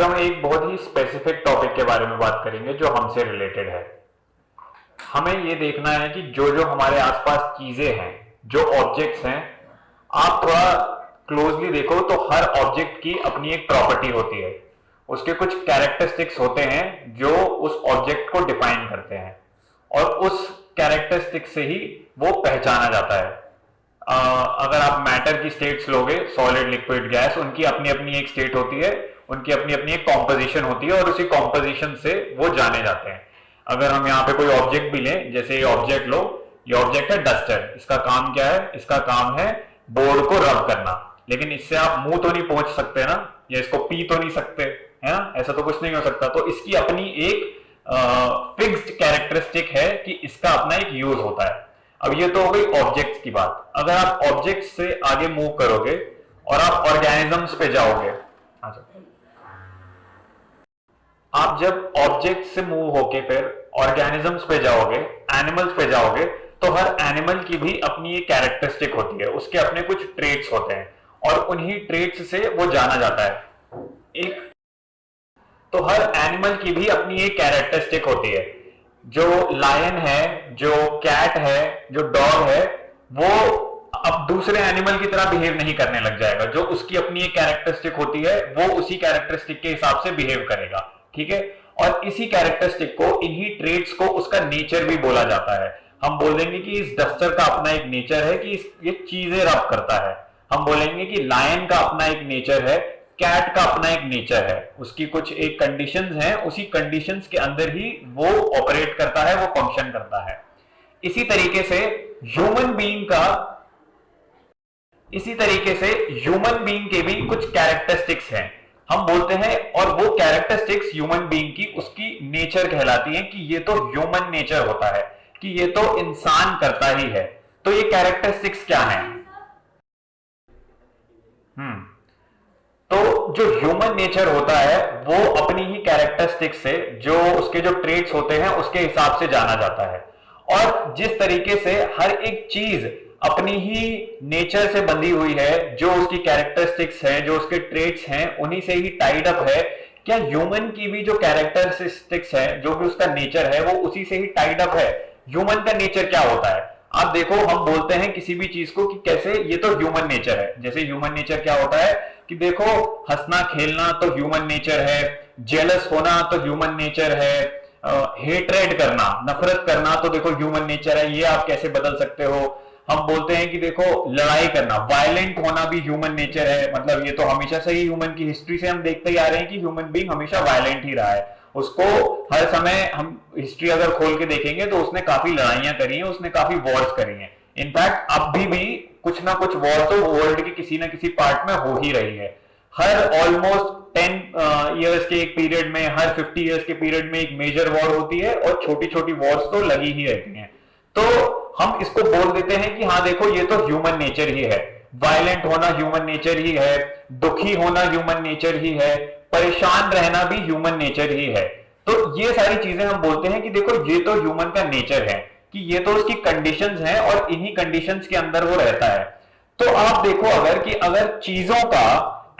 आज हम एक बहुत ही स्पेसिफिक टॉपिक के बारे में बात करेंगे जो हमसे रिलेटेड है। हमें ये देखना है कि जो जो हमारे आसपास चीजें हैं, जो ऑब्जेक्ट्स हैं, आप थोड़ा क्लोजली देखो तो हर ऑब्जेक्ट की अपनी एक प्रॉपर्टी होती है। उसके कुछ कैरेक्टरिस्टिक्स होते हैं जो उस ऑब्जेक्ट को डिफाइन करते हैं और उस कैरेक्टरिस्टिक से ही वो पहचाना जाता है। अगर आप मैटर की स्टेट्स लोगे, सॉलिड लिक्विड गैस, उनकी अपनी अपनी एक स्टेट होती है, उनकी अपनी अपनी एक कॉम्पोजिशन होती है और उसी कॉम्पोजिशन से वो जाने जाते हैं। अगर हम यहाँ पे कोई ऑब्जेक्ट भी लें, जैसे ये ऑब्जेक्ट लो, ये ऑब्जेक्ट है डस्टर। इसका काम क्या है? इसका काम है बोर्ड को रब करना। लेकिन इससे आप मुंह तो नहीं पहुंच सकते ना, या इसको पी तो नहीं सकते, है ना? ऐसा तो कुछ नहीं हो सकता। तो इसकी अपनी एक फिक्स्ड कैरेक्टरिस्टिक है कि इसका अपना एक यूज होता है। अब ये तो हो गई ऑब्जेक्ट्स की बात। अगर आप ऑब्जेक्ट्स से आगे मूव करोगे और आप ऑर्गेनिजम्स पे जाओगे, आप जब ऑब्जेक्ट से मूव होके फिर ऑर्गेनिजम्स पे जाओगे, एनिमल्स पे जाओगे, तो हर एनिमल की भी अपनी एक कैरेक्टरिस्टिक होती है, उसके अपने कुछ ट्रेट्स होते हैं और उन्हीं ट्रेट्स से वो जाना जाता है। एक तो हर एनिमल की भी अपनी एक कैरेक्टरिस्टिक होती है। जो लायन है, जो कैट है, जो डॉग है, वो अब दूसरे एनिमल की तरह बिहेव नहीं करने लग जाएगा। जो उसकी अपनी एक कैरेक्टरिस्टिक होती है वो उसी कैरेक्टरिस्टिक के हिसाब से बिहेव करेगा, ठीक है? और इसी कैरेक्टरिस्टिक को, इन्हीं ट्रेट्स को उसका नेचर भी बोला जाता है। हम बोल देंगे कि इस डस्टर का अपना एक नेचर है कि ये चीजें रब करता है। हम बोलेंगे कि लायन का अपना एक नेचर है, कैट का अपना एक नेचर है, उसकी कुछ एक कंडीशंस हैं, उसी कंडीशंस के अंदर ही वो ऑपरेट करता है, वो फंक्शन करता है। इसी तरीके से ह्यूमन बीइंग का इसी तरीके से ह्यूमन बीइंग के भी कुछ कैरेक्टरिस्टिक्स हैं, हम बोलते हैं, और वो कैरेक्टरिस्टिक्स ह्यूमन बीइंग की उसकी नेचर कहलाती हैं कि ये तो ह्यूमन नेचर होता है, कि ये तो इंसान करता ही है। तो ये कैरेक्टरिस्टिक्स क्या हैं? तो जो ह्यूमन नेचर होता है वो अपनी ही कैरेक्टरिस्टिक से, जो उसके जो ट्रेट्स होते हैं उसके हिसाब से जाना जाता है। और जिस तरीके से हर एक चीज अपनी ही नेचर से बंधी हुई है, जो उसकी कैरेक्टरिस्टिक्स है, जो उसके ट्रेट्स हैं, उन्हीं से ही टाइड अप है, क्या ह्यूमन की भी जो कैरेक्टरिस्टिक्स है, जो भी उसका नेचर है, वो उसी से ही टाइड अप है? ह्यूमन का नेचर क्या होता है? आप देखो, हम बोलते हैं किसी भी चीज को कि कैसे ये तो ह्यूमन नेचर है। जैसे ह्यूमन नेचर क्या होता है कि देखो, हंसना खेलना तो ह्यूमन नेचर है, जेलस होना तो ह्यूमन नेचर है, हेट्रेड करना, नफरत करना तो देखो ह्यूमन नेचर है, ये आप कैसे बदल सकते हो? हम बोलते हैं कि देखो, लड़ाई करना, वायलेंट होना भी ह्यूमन नेचर है। मतलब ये तो हमेशा से ही ह्यूमन की हिस्ट्री से हम देखते ही आ रहे हैं कि ह्यूमन बीइंग हमेशा वायलेंट ही रहा है। उसको हर समय, हम हिस्ट्री अगर खोल के देखेंगे तो उसने काफी लड़ाइयां करी हैं, उसने काफी वॉर्स करी हैं। इनफैक्ट अब भी कुछ ना कुछ वॉर तो वर्ल्ड के किसी ना किसी पार्ट में हो ही रही है। हर ऑलमोस्ट 10 ईयर्स के एक पीरियड में, हर 50 ईयर्स के पीरियड में एक मेजर वॉर होती है और छोटी छोटी वॉर्स तो लगी ही रहती हैं। तो हम इसको बोल देते हैं कि हाँ देखो, ये तो ह्यूमन नेचर ही है। वायलेंट होना ह्यूमन नेचर ही है, दुखी होना ह्यूमन नेचर ही है, परेशान रहना भी ह्यूमन नेचर ही है। तो ये सारी चीजें हम बोलते हैं कि देखो, ये तो ह्यूमन का नेचर है, कि ये तो उसकी कंडीशंस हैं और इन्हीं कंडीशंस के अंदर वो रहता है। तो आप देखो, अगर चीजों का,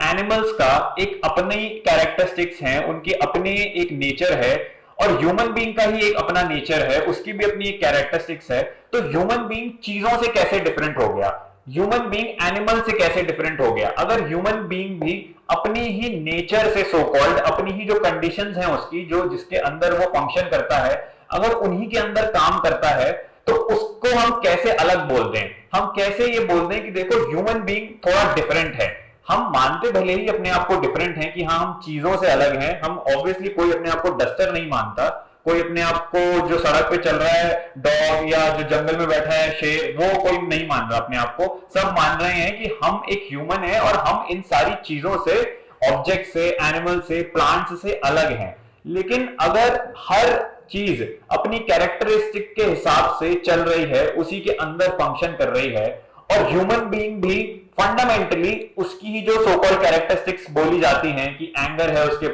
एनिमल्स का एक अपनी कैरेक्टरिस्टिक्स हैं, उनकी अपनी एक नेचर है, और ह्यूमन बीइंग का ही एक अपना नेचर है, उसकी भी अपनी एक कैरेक्टरिस्टिक्स है, तो ह्यूमन बीइंग चीजों से कैसे डिफरेंट हो गया? ह्यूमन बीइंग एनिमल से कैसे डिफरेंट हो गया? अगर ह्यूमन बीइंग भी अपनी ही नेचर से, सो कॉल्ड अपनी ही जो कंडीशंस हैं उसकी, जो जिसके अंदर वो फंक्शन करता है, अगर उन्हीं के अंदर काम करता है, तो उसको हम कैसे अलग बोल दें? हम कैसे ये बोल दें कि देखो, ह्यूमन बीइंग थोड़ा डिफरेंट है? हम मानते भले ही अपने आप को डिफरेंट हैं कि हाँ, हम चीजों से अलग हैं। हम ऑब्वियसली कोई अपने आप को डस्टर नहीं मानता, कोई अपने आप को जो सड़क पे चल रहा है डॉग, या जो जंगल में बैठा है शेर, वो कोई नहीं मान रहा अपने आप को। सब मान रहे हैं कि हम एक ह्यूमन है और हम इन सारी चीजों से, ऑब्जेक्ट से, एनिमल से, प्लांट्स से अलग हैं। लेकिन अगर हर चीज अपनी कैरेक्टरिस्टिक के हिसाब से चल रही है, उसी के अंदर फंक्शन कर रही है, और ह्यूमन बीइंग भी फंडामेंटली उसकी ही जो सो कॉल्ड कैरेक्टरिस्टिक्स बोली जाती हैं कि एंगर है उसके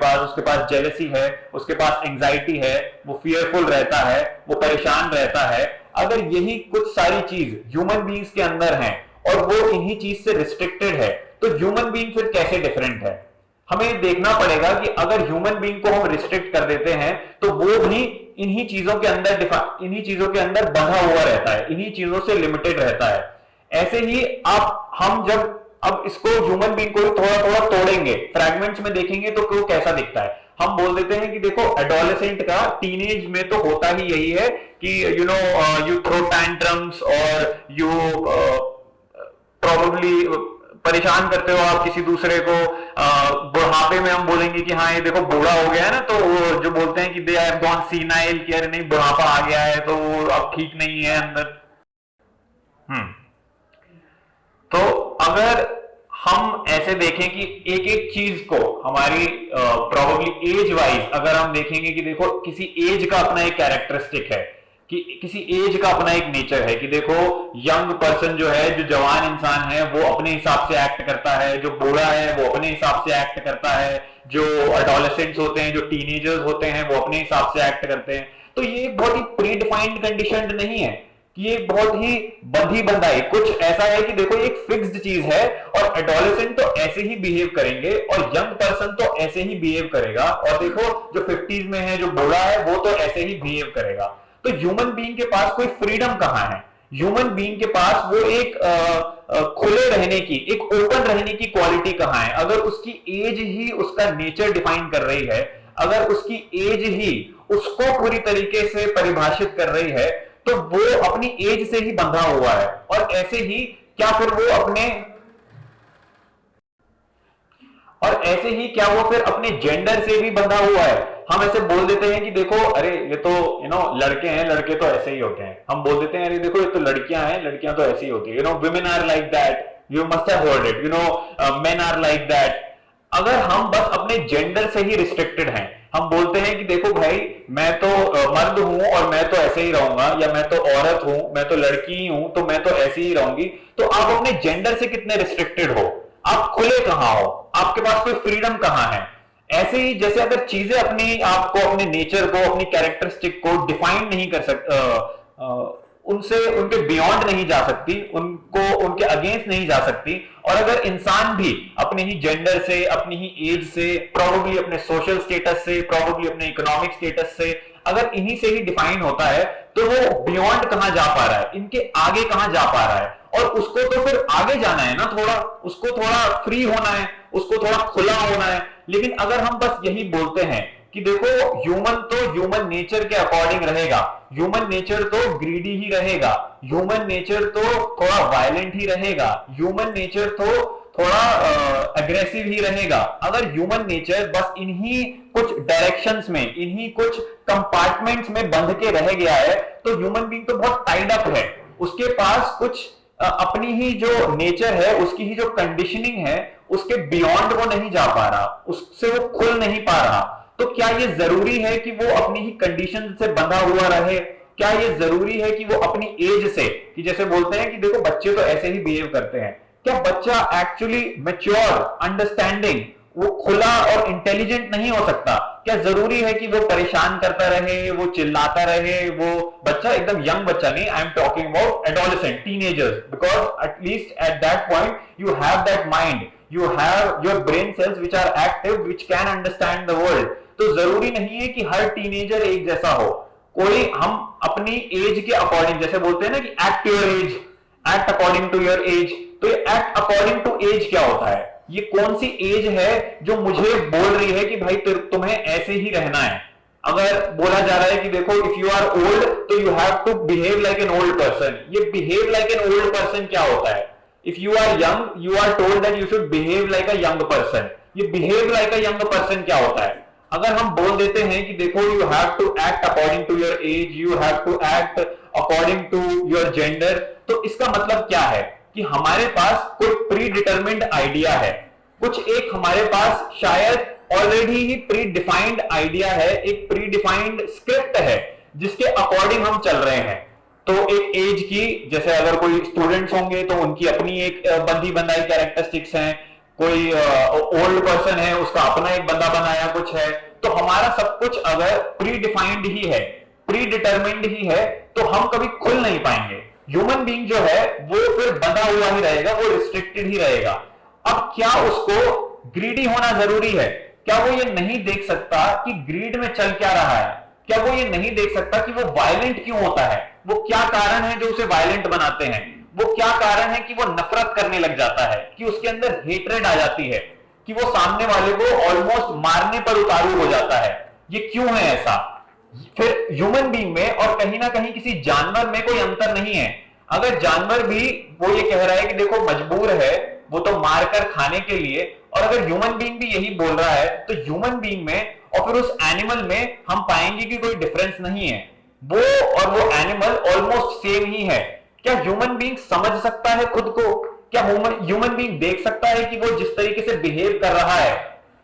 पास जेलसी है, उसके पास एंजाइटी है, वो फियरफुल रहता है, वो परेशान रहता है, अगर यही कुछ सारी चीज ह्यूमन बीइंग्स के अंदर हैं और वो इन्हीं चीज से रिस्ट्रिक्टेड है, तो ह्यूमन बीइंग फिर कैसे डिफरेंट है? हमें देखना पड़ेगा कि अगर ह्यूमन बीइंग को हम रिस्ट्रिक्ट कर देते हैं तो वो भी इन्हीं चीजों के अंदर बंधा हुआ रहता है, इन्हीं चीजों से लिमिटेड रहता है। ऐसे ही आप हम जब अब इसको ह्यूमन बीइंग को थोड़ा थोड़ा तोड़ेंगे, फ्रैगमेंट्स में देखेंगे तो वो कैसा दिखता है। हम बोल देते हैं कि देखो एडोलेसेंट का टीनेज में तो होता ही यही है कि यू थ्रो टैंट्रम्स और यू प्रॉब्ली परेशान करते हो आप किसी दूसरे को। बुढ़ापे में हम बोलेंगे कि हाँ ये देखो बूढ़ा हो गया है ना, तो वो जो बोलते हैं कि दे हैव गॉन सीनाइल, कि अरे नहीं बुढ़ापा आ गया है तो वो अब ठीक नहीं है अंदर। तो अगर हम ऐसे देखें कि एक एक चीज को हमारी प्रॉब्ली एज वाइज अगर हम देखेंगे कि देखो किसी एज का अपना एक कैरेक्टरिस्टिक है, कि किसी एज का अपना एक नेचर है, कि देखो यंग पर्सन जो है, जो जवान इंसान है वो अपने हिसाब से एक्ट करता है, जो बूढ़ा है वो अपने हिसाब से एक्ट करता है, जो एडोलेसेंट्स होते हैं, जो टीनेजर्स होते हैं वो अपने हिसाब से एक्ट करते हैं। तो ये बहुत ही प्री डिफाइंड कंडीशंड नहीं है, ये बहुत ही बंधी बंधाई कुछ ऐसा है कि देखो एक फिक्स्ड चीज है और एडोलेसेंट तो ऐसे ही बिहेव करेंगे और यंग पर्सन तो ऐसे ही बिहेव करेगा, और देखो जो 50s में है, जो बूढ़ा है वो तो ऐसे ही बिहेव करेगा। तो ह्यूमन बीइंग के पास कोई फ्रीडम कहां है? ह्यूमन बीइंग के पास वो एक खुले रहने की, एक ओपन रहने की क्वालिटी कहां है? अगर उसकी एज ही उसका नेचर डिफाइन कर रही है, अगर उसकी एज ही उसको पूरी तरीके से परिभाषित कर रही है, तो वो अपनी एज से ही बंधा हुआ है। और ऐसे ही क्या फिर वो अपने जेंडर से भी बंधा हुआ है? हम ऐसे बोल देते हैं कि देखो अरे ये तो लड़के हैं, लड़के तो ऐसे ही होते हैं। हम बोल देते हैं अरे देखो ये तो लड़कियां हैं, लड़कियां तो ऐसी ही होती है, women are like that, you must have heard it, men are like that. अगर हम बस अपने जेंडर से ही रिस्ट्रिक्टेड हैं, हम बोलते हैं कि देखो भाई मैं तो मर्द हूं और मैं तो ऐसे ही रहूंगा, या मैं तो औरत हूं, मैं तो लड़की ही हूं तो मैं तो ऐसे ही रहूंगी, तो आप अपने जेंडर से कितने रिस्ट्रिक्टेड हो? आप खुले कहां हो? आपके पास कोई फ्रीडम कहां है? ऐसे ही जैसे अगर चीजें अपनी आपको, अपने नेचर को, अपनी कैरेक्टरिस्टिक को डिफाइन नहीं कर सकते, उनसे उनके बियॉन्ड नहीं जा सकती, उनको उनके अगेंस्ट नहीं जा सकती, और अगर इंसान भी अपने ही जेंडर से, अपनी ही एज से, प्रॉब्ली अपने सोशल स्टेटस से, प्रॉब्ली अपने इकोनॉमिक स्टेटस से, अगर इन्हीं से ही डिफाइन होता है, तो वो बियॉन्ड कहां जा पा रहा है, इनके आगे कहां जा पा रहा है? और उसको तो फिर आगे जाना है ना, थोड़ा उसको थोड़ा फ्री होना है, उसको थोड़ा खुला होना है। लेकिन अगर हम बस यही बोलते हैं कि देखो ह्यूमन तो ह्यूमन नेचर के अकॉर्डिंग रहेगा, ह्यूमन नेचर तो ग्रीडी ही रहेगा, ह्यूमन नेचर तो थोड़ा वायलेंट ही रहेगा, ह्यूमन नेचर तो थोड़ा एग्रेसिव ही रहेगा, अगर ह्यूमन नेचर बस इन्हीं कुछ डायरेक्शंस में, इन्हीं कुछ कंपार्टमेंट्स में बंध के रह गया है, तो ह्यूमन बीइंग तो बहुत टाइड अप है, उसके पास कुछ अपनी ही जो नेचर है, उसकी ही जो कंडीशनिंग है, उसके बियॉन्ड वो नहीं जा पा रहा, उससे वो खुल नहीं पा रहा। तो क्या ये जरूरी है कि वो अपनी ही कंडीशन से बंधा हुआ रहे? क्या ये जरूरी है कि वो अपनी एज से, कि जैसे बोलते हैं कि देखो बच्चे तो ऐसे ही बिहेव करते हैं, क्या बच्चा एक्चुअली मैच्योर, अंडरस्टैंडिंग, वो खुला और इंटेलिजेंट नहीं हो सकता? क्या जरूरी है कि वो परेशान करता रहे, वो चिल्लाता रहे? वो बच्चा एकदम यंग बच्चा नहीं, I am talking about adolescent, teenagers, because at least at that point you have that mind, you have your brain cells which are active, which can understand the world। तो जरूरी नहीं है कि हर टीनेजर एक जैसा हो, कोई हम अपनी एज के अकॉर्डिंग, जैसे बोलते हैं ना कि act your age, act according to your age, तो ये एक्ट अकॉर्डिंग टू एज क्या होता है? ये कौन सी एज है जो मुझे बोल रही है कि भाई तुम्हें ऐसे ही रहना है? अगर बोला जा रहा है कि देखो इफ यू आर ओल्ड तो you have to behave like an old person, ये behave like an old person क्या होता है? If you are young, you are told that you should behave like a young person। ये behave like a young person क्या होता है? अगर हम बोल देते हैं कि देखो you have to act according to your age, you have to act according to your gender, तो इसका मतलब क्या है? कि हमारे पास कोई प्री डिटरमिन्ड आइडिया है, कुछ एक हमारे पास शायद ऑलरेडी ही प्री डिफाइंड आइडिया है, एक प्री डिफाइंड स्क्रिप्ट है जिसके अकॉर्डिंग हम चल रहे हैं। तो एक एज की, जैसे अगर कोई स्टूडेंट्स होंगे तो उनकी अपनी एक बंधी बंधाई कैरेक्टरिस्टिक्स हैं, कोई ओल्ड पर्सन है उसका अपना एक बंधा बनाया कुछ है, तो हमारा सब कुछ अगर प्री डिफाइंड ही है, प्री डिटरमिन्ड ही है, तो हम कभी खुल नहीं पाएंगे। ह्यूमन बीइंग जो है वो फिर बंधा हुआ ही रहेगा, वो रिस्ट्रिक्टेड ही रहेगा। अब क्या उसको ग्रीडी होना जरूरी है? क्या वो ये नहीं देख सकता कि ग्रीड में चल क्या रहा है? क्या वो ये नहीं देख सकता कि वो वायलेंट क्यों होता है? वो क्या कारण है जो उसे वायलेंट बनाते हैं? वो क्या कारण है कि वो नफरत करने लग जाता है, कि उसके अंदर हेट्रेड आ जाती है, कि वो सामने वाले को ऑलमोस्ट मारने पर उतारू हो जाता है? ये क्यों है ऐसा? फिर ह्यूमन बीइंग में और कहीं ना कहीं किसी जानवर में कोई अंतर नहीं है। अगर जानवर भी वो ये कह रहा है कि देखो मजबूर है वो तो मारकर खाने के लिए, और अगर ह्यूमन बीइंग भी यही बोल रहा है, तो ह्यूमन बीइंग में और फिर उस एनिमल में हम पाएंगे कि कोई डिफरेंस नहीं है। वो और वो एनिमल ऑलमोस्ट सेम ही है। क्या ह्यूमन बीइंग समझ सकता है खुद को? क्या ह्यूमन बीइंग देख सकता है कि वो जिस तरीके से बिहेव कर रहा है,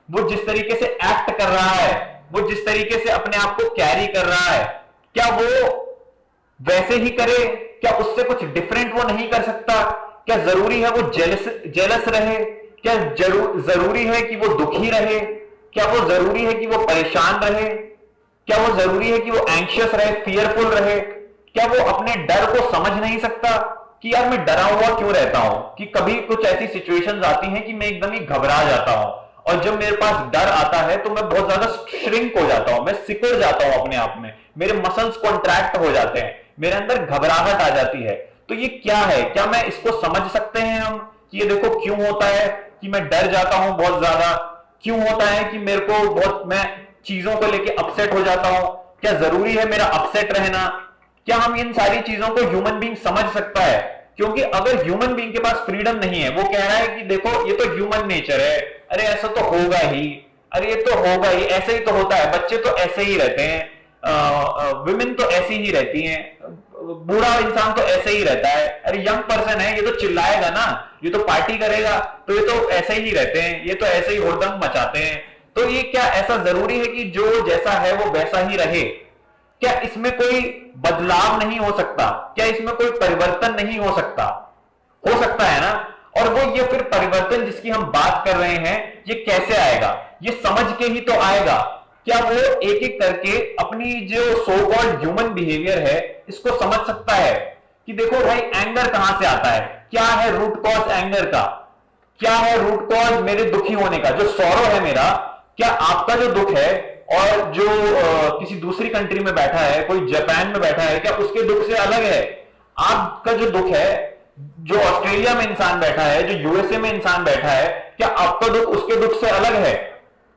वो जिस तरीके से एक्ट कर रहा है, वो जिस तरीके से अपने आप को कैरी कर रहा है, क्या वो वैसे ही करे? क्या उससे कुछ डिफरेंट वो नहीं कर सकता? क्या जरूरी है वो जेलस रहे? क्या जरूरी है कि वो दुखी रहे? क्या वो जरूरी है कि वो परेशान रहे? क्या वो जरूरी है कि वो एंशियस रहे, फियरफुल रहे? क्या वो अपने डर को समझ नहीं सकता कि यार मैं डरा हुआ क्यों रहता हूं, कि कभी कुछ ऐसी सिचुएशंस आती हैं कि मैं एकदम ही घबरा जाता हूं, और जब मेरे पास डर आता है तो मैं बहुत ज्यादा श्रिंक हो जाता हूं, मैं सिकुड़ जाता हूं अपने आप में, मेरे मसल्स कॉन्ट्रैक्ट हो जाते हैं, मेरे अंदर घबराहट आ जाती है। तो ये क्या है? क्या मैं इसको समझ सकते हैं हम कि ये देखो क्यों होता है कि मैं डर जाता हूं बहुत ज्यादा? क्यों होता है कि मेरे को बहुत, मैं चीजों को लेके अपसेट हो जाता हूं? क्या जरूरी है मेरा अपसेट रहना? क्या हम इन सारी चीजों को ह्यूमन बीइंग समझ सकता है? क्योंकि अगर ह्यूमन बीइंग के पास फ्रीडम नहीं है, वो कह रहा है कि देखो ये तो ह्यूमन नेचर है, अरे ऐसा तो होगा ही, अरे ये तो होगा ही, ऐसे ही तो होता है, बच्चे तो ऐसे ही रहते हैं, विमेन तो ऐसी ही रहती हैं, बूढ़ा इंसान तो ऐसे ही रहता है, अरे यंग पर्सन है ये तो चिल्लाएगा ना, ये तो पार्टी करेगा, तो ये तो ऐसे ही रहते हैं, ये तो ऐसे ही हुड़दंग मचाते हैं। तो ये क्या ऐसा जरूरी है कि जो जैसा है वो वैसा ही रहे? क्या इसमें कोई बदलाव नहीं हो सकता? क्या इसमें कोई परिवर्तन नहीं हो सकता? हो सकता है ना। और वो ये फिर परिवर्तन जिसकी हम बात कर रहे हैं, ये कैसे आएगा? ये समझ के ही तो आएगा। क्या वो एक एक करके अपनी जो सो कॉल्ड ह्यूमन बिहेवियर है इसको समझ सकता है कि देखो भाई एंगर कहां से आता है, क्या है रूट कॉज एंगर का, क्या है रूट कॉज मेरे दुखी होने का, जो सौरव है मेरा, क्या आपका जो दुख है और जो किसी दूसरी कंट्री में बैठा है, कोई जापान में बैठा है, क्या उसके दुख से अलग है? आपका जो दुख है, जो ऑस्ट्रेलिया में इंसान बैठा है, जो यूएसए में इंसान बैठा है, क्या आपका दुख उसके दुख से अलग है?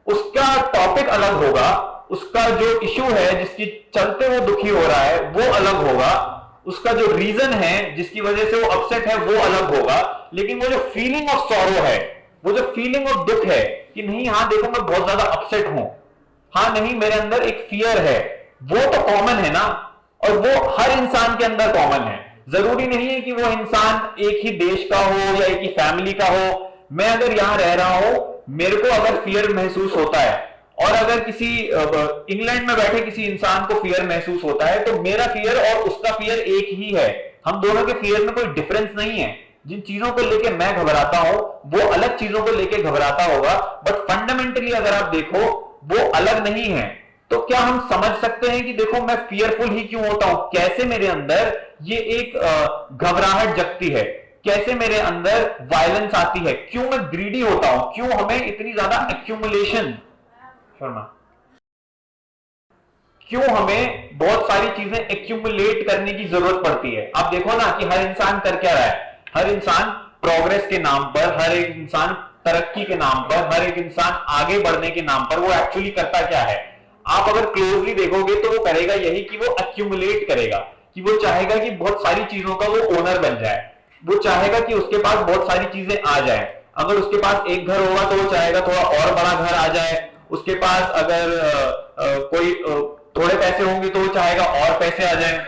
उसका टॉपिक अलग होगा, उसका जो इश्यू है जिसकी चलते वो दुखी हो रहा है वो अलग होगा, उसका जो रीजन है जिसकी वजह से वो अपसेट है वो अलग होगा, लेकिन वो जो फीलिंग ऑफ सॉरो है, वो जो फीलिंग ऑफ दुख है कि नहीं हाँ देखो मैं बहुत ज्यादा अपसेट हूं, हाँ नहीं मेरे अंदर एक फियर है, वो तो कॉमन है ना। और वो हर इंसान के अंदर कॉमन है। जरूरी नहीं है कि वो इंसान एक ही देश का हो या एक ही फैमिली का हो। मैं अगर यहां रह रहा हूं, मेरे को अगर फियर महसूस होता है और अगर किसी इंग्लैंड में बैठे किसी इंसान को फियर महसूस होता है, तो मेरा फियर और उसका फियर एक ही है। हम दोनों के फियर में कोई डिफरेंस नहीं है। जिन चीजों को लेके मैं घबराता हूं वो अलग चीजों को लेके घबराता होगा, बट फंडामेंटली अगर आप देखो वो अलग नहीं है। तो क्या हम समझ सकते हैं कि देखो मैं फियरफुल ही क्यों होता हूं, कैसे मेरे अंदर ये एक घबराहट जगती है, कैसे मेरे अंदर वायलेंस आती है, क्यों मैं ग्रीडी होता हूं, क्यों हमें इतनी ज्यादा एक्यूमुलेशन, शर्मा, क्यों हमें बहुत सारी चीजें एक्यूमुलेट करने की जरूरत पड़ती है। आप देखो ना कि हर इंसान कर क्या रहा है, हर इंसान प्रोग्रेस के नाम पर, हर एक इंसान तरक्की के नाम पर, हर एक इंसान आगे बढ़ने के नाम पर वो एक्चुअली करता क्या है? आप अगर क्लोजली देखोगे तो वो करेगा यही कि वो एक्यूमुलेट करेगा, कि वो चाहेगा कि बहुत सारी चीजों का वो ओनर बन जाए, वो चाहेगा कि उसके पास बहुत सारी चीजें आ जाए। अगर उसके पास एक घर होगा तो वो चाहेगा थोड़ा और बड़ा घर आ जाए, उसके पास अगर कोई थोड़े पैसे होंगे तो वो चाहेगा और पैसे आ जाए।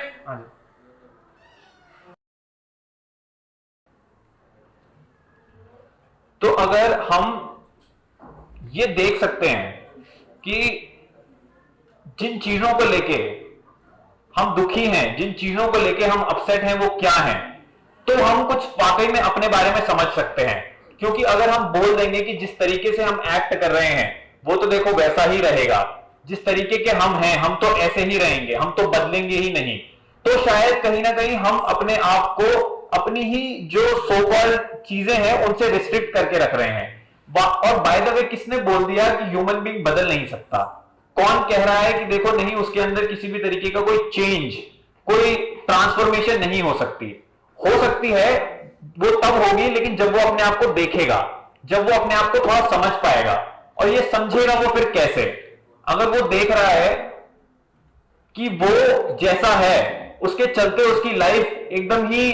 तो अगर हम ये देख सकते हैं कि जिन चीजों को लेके हम दुखी हैं, जिन चीजों को लेके हम अपसेट हैं वो क्या हैं, तो हम कुछ वाकई में अपने बारे में समझ सकते हैं। क्योंकि अगर हम बोल देंगे कि जिस तरीके से हम एक्ट कर रहे हैं वो तो देखो वैसा ही रहेगा, जिस तरीके के हम हैं हम तो ऐसे ही रहेंगे, हम तो बदलेंगे ही नहीं, तो शायद कहीं ना कहीं हम अपने आप को अपनी ही जो सो कॉल्ड चीजें हैं उनसे रिस्ट्रिक्ट करके रख रहे हैं। और बाय द वे किसने बोल दिया कि ह्यूमन बीइंग बदल नहीं सकता? कौन कह रहा है कि देखो नहीं, उसके अंदर किसी भी तरीके का कोई चेंज, कोई ट्रांसफॉर्मेशन नहीं हो सकती? हो सकती है, वो तब होगी लेकिन जब वो अपने आप को देखेगा, जब वो अपने आप को थोड़ा समझ पाएगा। और ये समझेगा वो फिर कैसे? अगर वो देख रहा है कि वो जैसा है उसके चलते उसकी लाइफ एकदम ही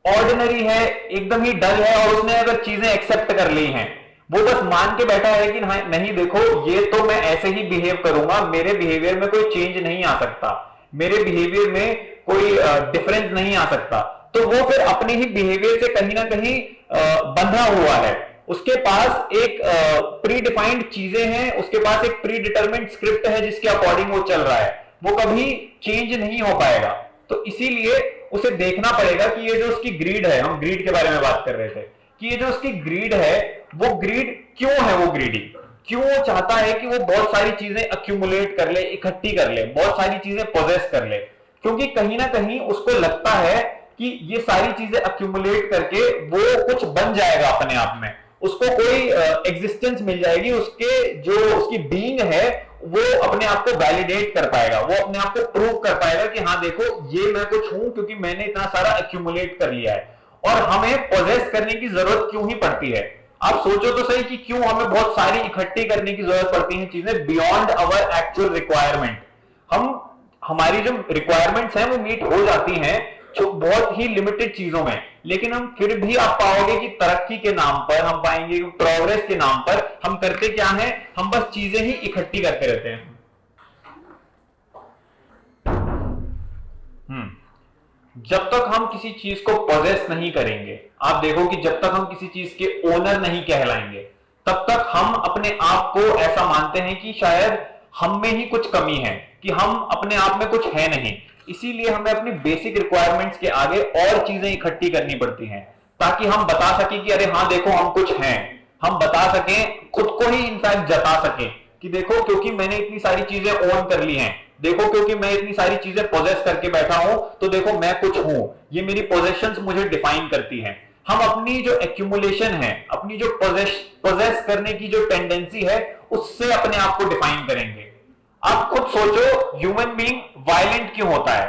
ऑर्डिनरी है, एकदम ही डल है, और उसने अगर चीजें एक्सेप्ट कर ली हैं, वो बस मान के बैठा है कि नहीं देखो ये तो मैं ऐसे ही बिहेव करूंगा, मेरे बिहेवियर में कोई चेंज नहीं आ सकता, मेरे बिहेवियर में कोई डिफरेंस नहीं आ सकता, तो वो फिर अपने ही बिहेवियर से कहीं ना कहीं बंधा हुआ है। उसके पास एक प्री डिफाइंड चीजें हैं, उसके पास एक प्री डिटरमिन्ड स्क्रिप्ट है जिसके अकॉर्डिंग वो चल रहा है, वो कभी चेंज नहीं हो पाएगा। तो इसीलिए उसे देखना पड़ेगा कि ये जो उसकी ग्रीड है, हम ग्रीड के बारे में बात कर रहे थे, कि ये जो उसकी ग्रीड है वो ग्रीड क्यों है, वो ग्रीडी क्यों चाहता है कि वो बहुत सारी चीजें अक्यूमुलेट कर ले, इकट्ठी कर ले, बहुत सारी चीजें पोजेस कर ले? क्योंकि कहीं ना कहीं उसको लगता है कि ये सारी चीजें अक्यूमुलेट करके वो कुछ बन जाएगा अपने आप में, उसको कोई एग्जिस्टेंस मिल जाएगी, उसके जो उसकी बीइंग है वो अपने आप को वैलिडेट कर पाएगा, वो अपने आप को प्रूव कर पाएगा कि हाँ देखो ये मैं कुछ हूं क्योंकि मैंने इतना सारा एक्यूमुलेट कर लिया है। और हमें पोजेस करने की जरूरत क्यों ही पड़ती है? आप सोचो तो सही कि क्यों हमें बहुत सारी इकट्ठी करने की जरूरत पड़ती है चीजें बियॉन्ड अवर एक्चुअल रिक्वायरमेंट। हम हमारी जो रिक्वायरमेंट्स हैं वो मीट हो जाती हैं जो बहुत ही लिमिटेड चीजों में, लेकिन हम फिर भी आप पाओगे कि तरक्की के नाम पर, हम पाएंगे कि प्रोग्रेस के नाम पर हम करते क्या है, हम बस चीजें ही इकट्ठी करते रहते हैं। जब तक हम किसी चीज को पोजेस नहीं करेंगे, आप देखो कि जब तक हम किसी चीज के ओनर नहीं कहलाएंगे, तब तक हम अपने आप को ऐसा मानते हैं कि शायद हम में ही कुछ कमी है, कि हम अपने आप में कुछ है नहीं। इसीलिए हमें अपनी बेसिक रिक्वायरमेंट्स के आगे और चीजें इकट्ठी करनी पड़ती हैं, ताकि हम बता सकें कि अरे हाँ देखो हम कुछ हैं, हम बता सकें, खुद को ही इनफैक्ट जता सकें कि देखो क्योंकि मैंने इतनी सारी चीजें ओन कर ली हैं, देखो क्योंकि मैं इतनी सारी चीजें पोजेस करके बैठा हूं, तो देखो मैं कुछ हूं, ये मेरी पोजेशंस मुझे डिफाइन करती हैं। हम अपनी जो एक्यूमुलेशन है, अपनी जो पोजेस करने की जो टेंडेंसी है, उससे अपने आप को डिफाइन करेंगे। आप खुद सोचो, ह्यूमन बीइंग वायलेंट क्यों होता है?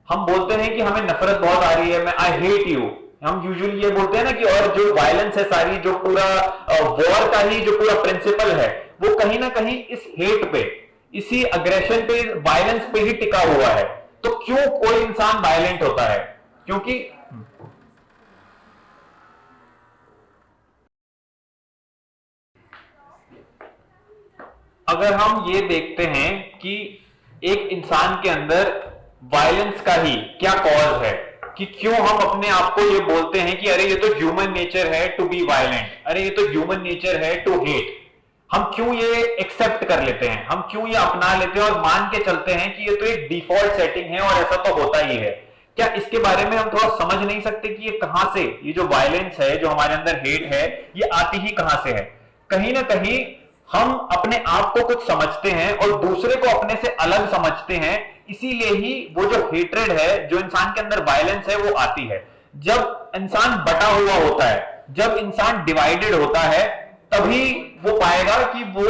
हम बोलते हैं कि हमें नफरत बहुत आ रही है, मैं आई हेट यू, हम यूजुअली ये बोलते हैं ना कि, और जो वायलेंस है सारी, जो पूरा वॉर का ही जो पूरा प्रिंसिपल है, वो कहीं ना कहीं इस हेट पे, इसी अग्रेशन पे, वायलेंस पे ही टिका हुआ है। तो क्यों कोई इंसान वायलेंट होता है? क्योंकि अगर हम ये देखते हैं कि एक इंसान के अंदर वायलेंस का ही क्या कॉज है, कि क्यों हम अपने आप को ये बोलते हैं कि अरे ये तो ह्यूमन नेचर है टू बी वायलेंट, अरे ये तो ह्यूमन नेचर है टू हेट, हम क्यों ये एक्सेप्ट कर लेते हैं, हम क्यों ये अपना लेते हैं और मान के चलते हैं कि ये तो एक डिफॉल्ट सेटिंग है और ऐसा तो होता ही है? क्या इसके बारे में हम थोड़ा समझ नहीं सकते कि ये कहां से, ये जो वायलेंस है, जो हमारे अंदर हेट है, ये आती ही कहां से है? कहीं ना कहीं हम अपने आप को कुछ समझते हैं और दूसरे को अपने से अलग समझते हैं, इसीलिए ही वो जो हेट्रेड है, जो इंसान के अंदर वायलेंस है, वो आती है। जब इंसान बटा हुआ होता है, जब इंसान डिवाइडेड होता है, तभी वो पाएगा कि वो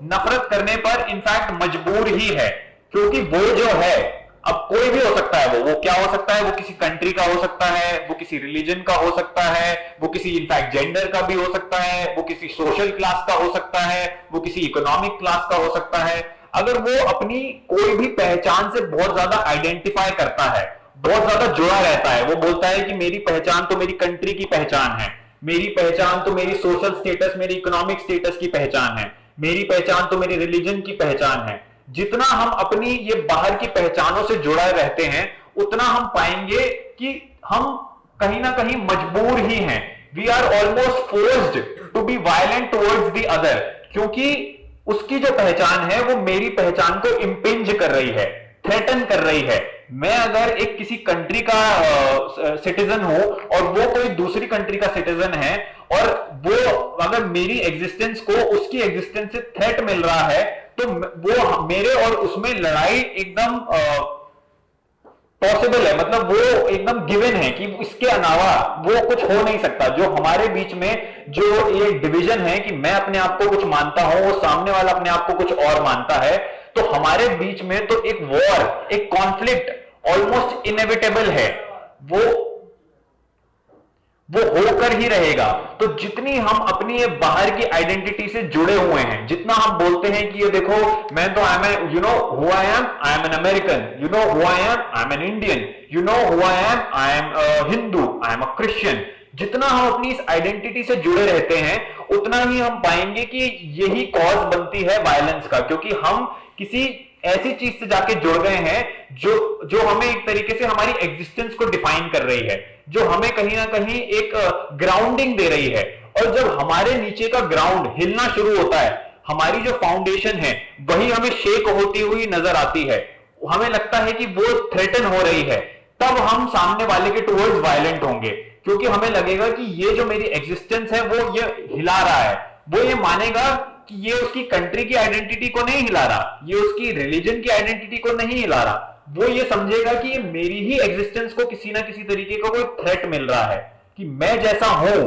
नफरत करने पर इनफैक्ट मजबूर ही है, क्योंकि वो जो है, अब कोई भी हो सकता है, वो क्या हो सकता है, वो किसी कंट्री का हो सकता है, वो किसी रिलीजन का हो सकता है, वो किसी इनफैक्ट जेंडर का भी हो सकता है, वो किसी सोशल क्लास का हो सकता है, वो किसी इकोनॉमिक क्लास का हो सकता है। अगर वो अपनी कोई भी पहचान से बहुत ज्यादा आइडेंटिफाई करता है, बहुत ज्यादा जुड़ा रहता है, वो बोलता है कि मेरी पहचान तो मेरी कंट्री की पहचान है, मेरी पहचान तो मेरी सोशल स्टेटस, मेरी इकोनॉमिक स्टेटस की पहचान है, मेरी पहचान तो मेरी रिलीजन की पहचान है। जितना हम अपनी ये बाहर की पहचानों से जुड़े रहते हैं, उतना हम पाएंगे कि हम कहीं ना कहीं मजबूर ही हैं, we are almost forced to be violent towards the other, क्योंकि उसकी जो पहचान है वो मेरी पहचान को इंपिंज कर रही है, थ्रेटन कर रही है। मैं अगर एक किसी कंट्री का सिटीजन हूं और वो कोई दूसरी कंट्री का सिटीजन है, और वो अगर मेरी एग्जिस्टेंस को उसकी एग्जिस्टेंस से थ्रेट मिल रहा है, तो वो मेरे और उसमें लड़ाई एकदम पॉसिबल है, मतलब वो एकदम गिवन है कि इसके अलावा वो कुछ हो नहीं सकता। जो हमारे बीच में जो ये डिवीजन है कि मैं अपने आप को कुछ मानता हूं, वो सामने वाला अपने आप को कुछ और मानता है, तो हमारे बीच में तो एक वॉर, एक कॉन्फ्लिक्ट ऑलमोस्ट इनएविटेबल है, वो होकर ही रहेगा। तो जितनी हम अपनी ये बाहर की आइडेंटिटी से जुड़े हुए हैं, जितना हम बोलते हैं कि ये देखो मैं तो I am, you know who I am an American, you know who I am an Indian, you know who I am Hindu, I am a Christian, जितना हम अपनी इस आइडेंटिटी से जुड़े रहते हैं उतना ही हम पाएंगे कि यही कॉज बनती है वायलेंस का, क्योंकि हम किसी ऐसी चीज से जाके जुड़ गए हैं जो जो हमें एक तरीके से हमारी एग्जिस्टेंस को डिफाइन कर रही है, जो हमें कहीं ना कहीं एक ग्राउंडिंग दे रही है। और जब हमारे नीचे का ग्राउंड हिलना शुरू होता है, हमारी जो फाउंडेशन है वही हमें शेक होती हुई नजर आती है, हमें लगता है कि वो थ्रेटन हो रही है, तब हम सामने वाले के टुवर्ड्स वायलेंट होंगे, क्योंकि हमें लगेगा कि ये जो मेरी एग्जिस्टेंस है वो ये हिला रहा है। वो ये मानेगा कि ये उसकी कंट्री की आइडेंटिटी को नहीं हिला रहा, ये उसकी रिलीजन की आइडेंटिटी को नहीं हिला रहा, वो ये समझेगा कि ये मेरी ही एग्जिस्टेंस को किसी ना किसी तरीके का कोई थ्रेट मिल रहा है, कि मैं जैसा हूं,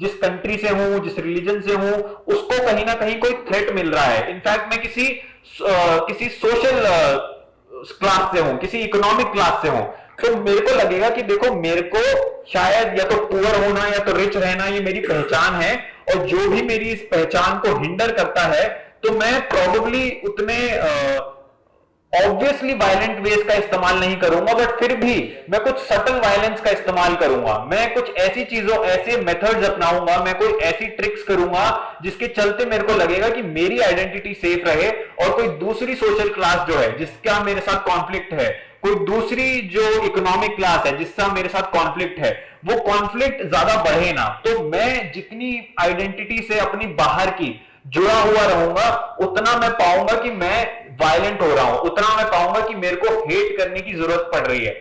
जिस कंट्री से हूं, जिस रिलीजन से हूं, उसको कहीं ना कहीं कोई थ्रेट मिल रहा है। इनफैक्ट मैं किसी सोशल क्लास से हूं, किसी इकोनॉमिक क्लास से हूं, तो मेरे को लगेगा कि देखो मेरे को शायद या तो पुअर होना या तो रिच रहना ये मेरी पहचान है, और जो भी मेरी इस पहचान को हिंडर करता है तो मैं प्रोबेबली उतने ऑब्वियसली वायलेंट वेज का इस्तेमाल नहीं करूंगा, बट फिर भी मैं कुछ सटल वायलेंस का इस्तेमाल करूंगा, मैं कुछ ऐसी चीजों, ऐसे मेथड्स अपनाऊंगा, मैं कोई ऐसी ट्रिक्स करूंगा जिसके चलते मेरे को लगेगा कि मेरी आइडेंटिटी सेफ रहे, और कोई दूसरी सोशल क्लास जो है जिसका मेरे साथ कॉन्फ्लिक्ट है, कोई दूसरी जो इकोनॉमिक क्लास है जिसका मेरे साथ कॉन्फ्लिक्ट है, वो कॉन्फ्लिक्ट ज्यादा बढ़े ना। तो मैं जितनी आइडेंटिटी से अपनी बाहर की जुड़ा हुआ रहूंगा, उतना मैं पाऊंगा कि मैं वायलेंट हो रहा हूं, उतना मैं पाऊंगा कि मेरे को हेट करने की जरूरत पड़ रही है।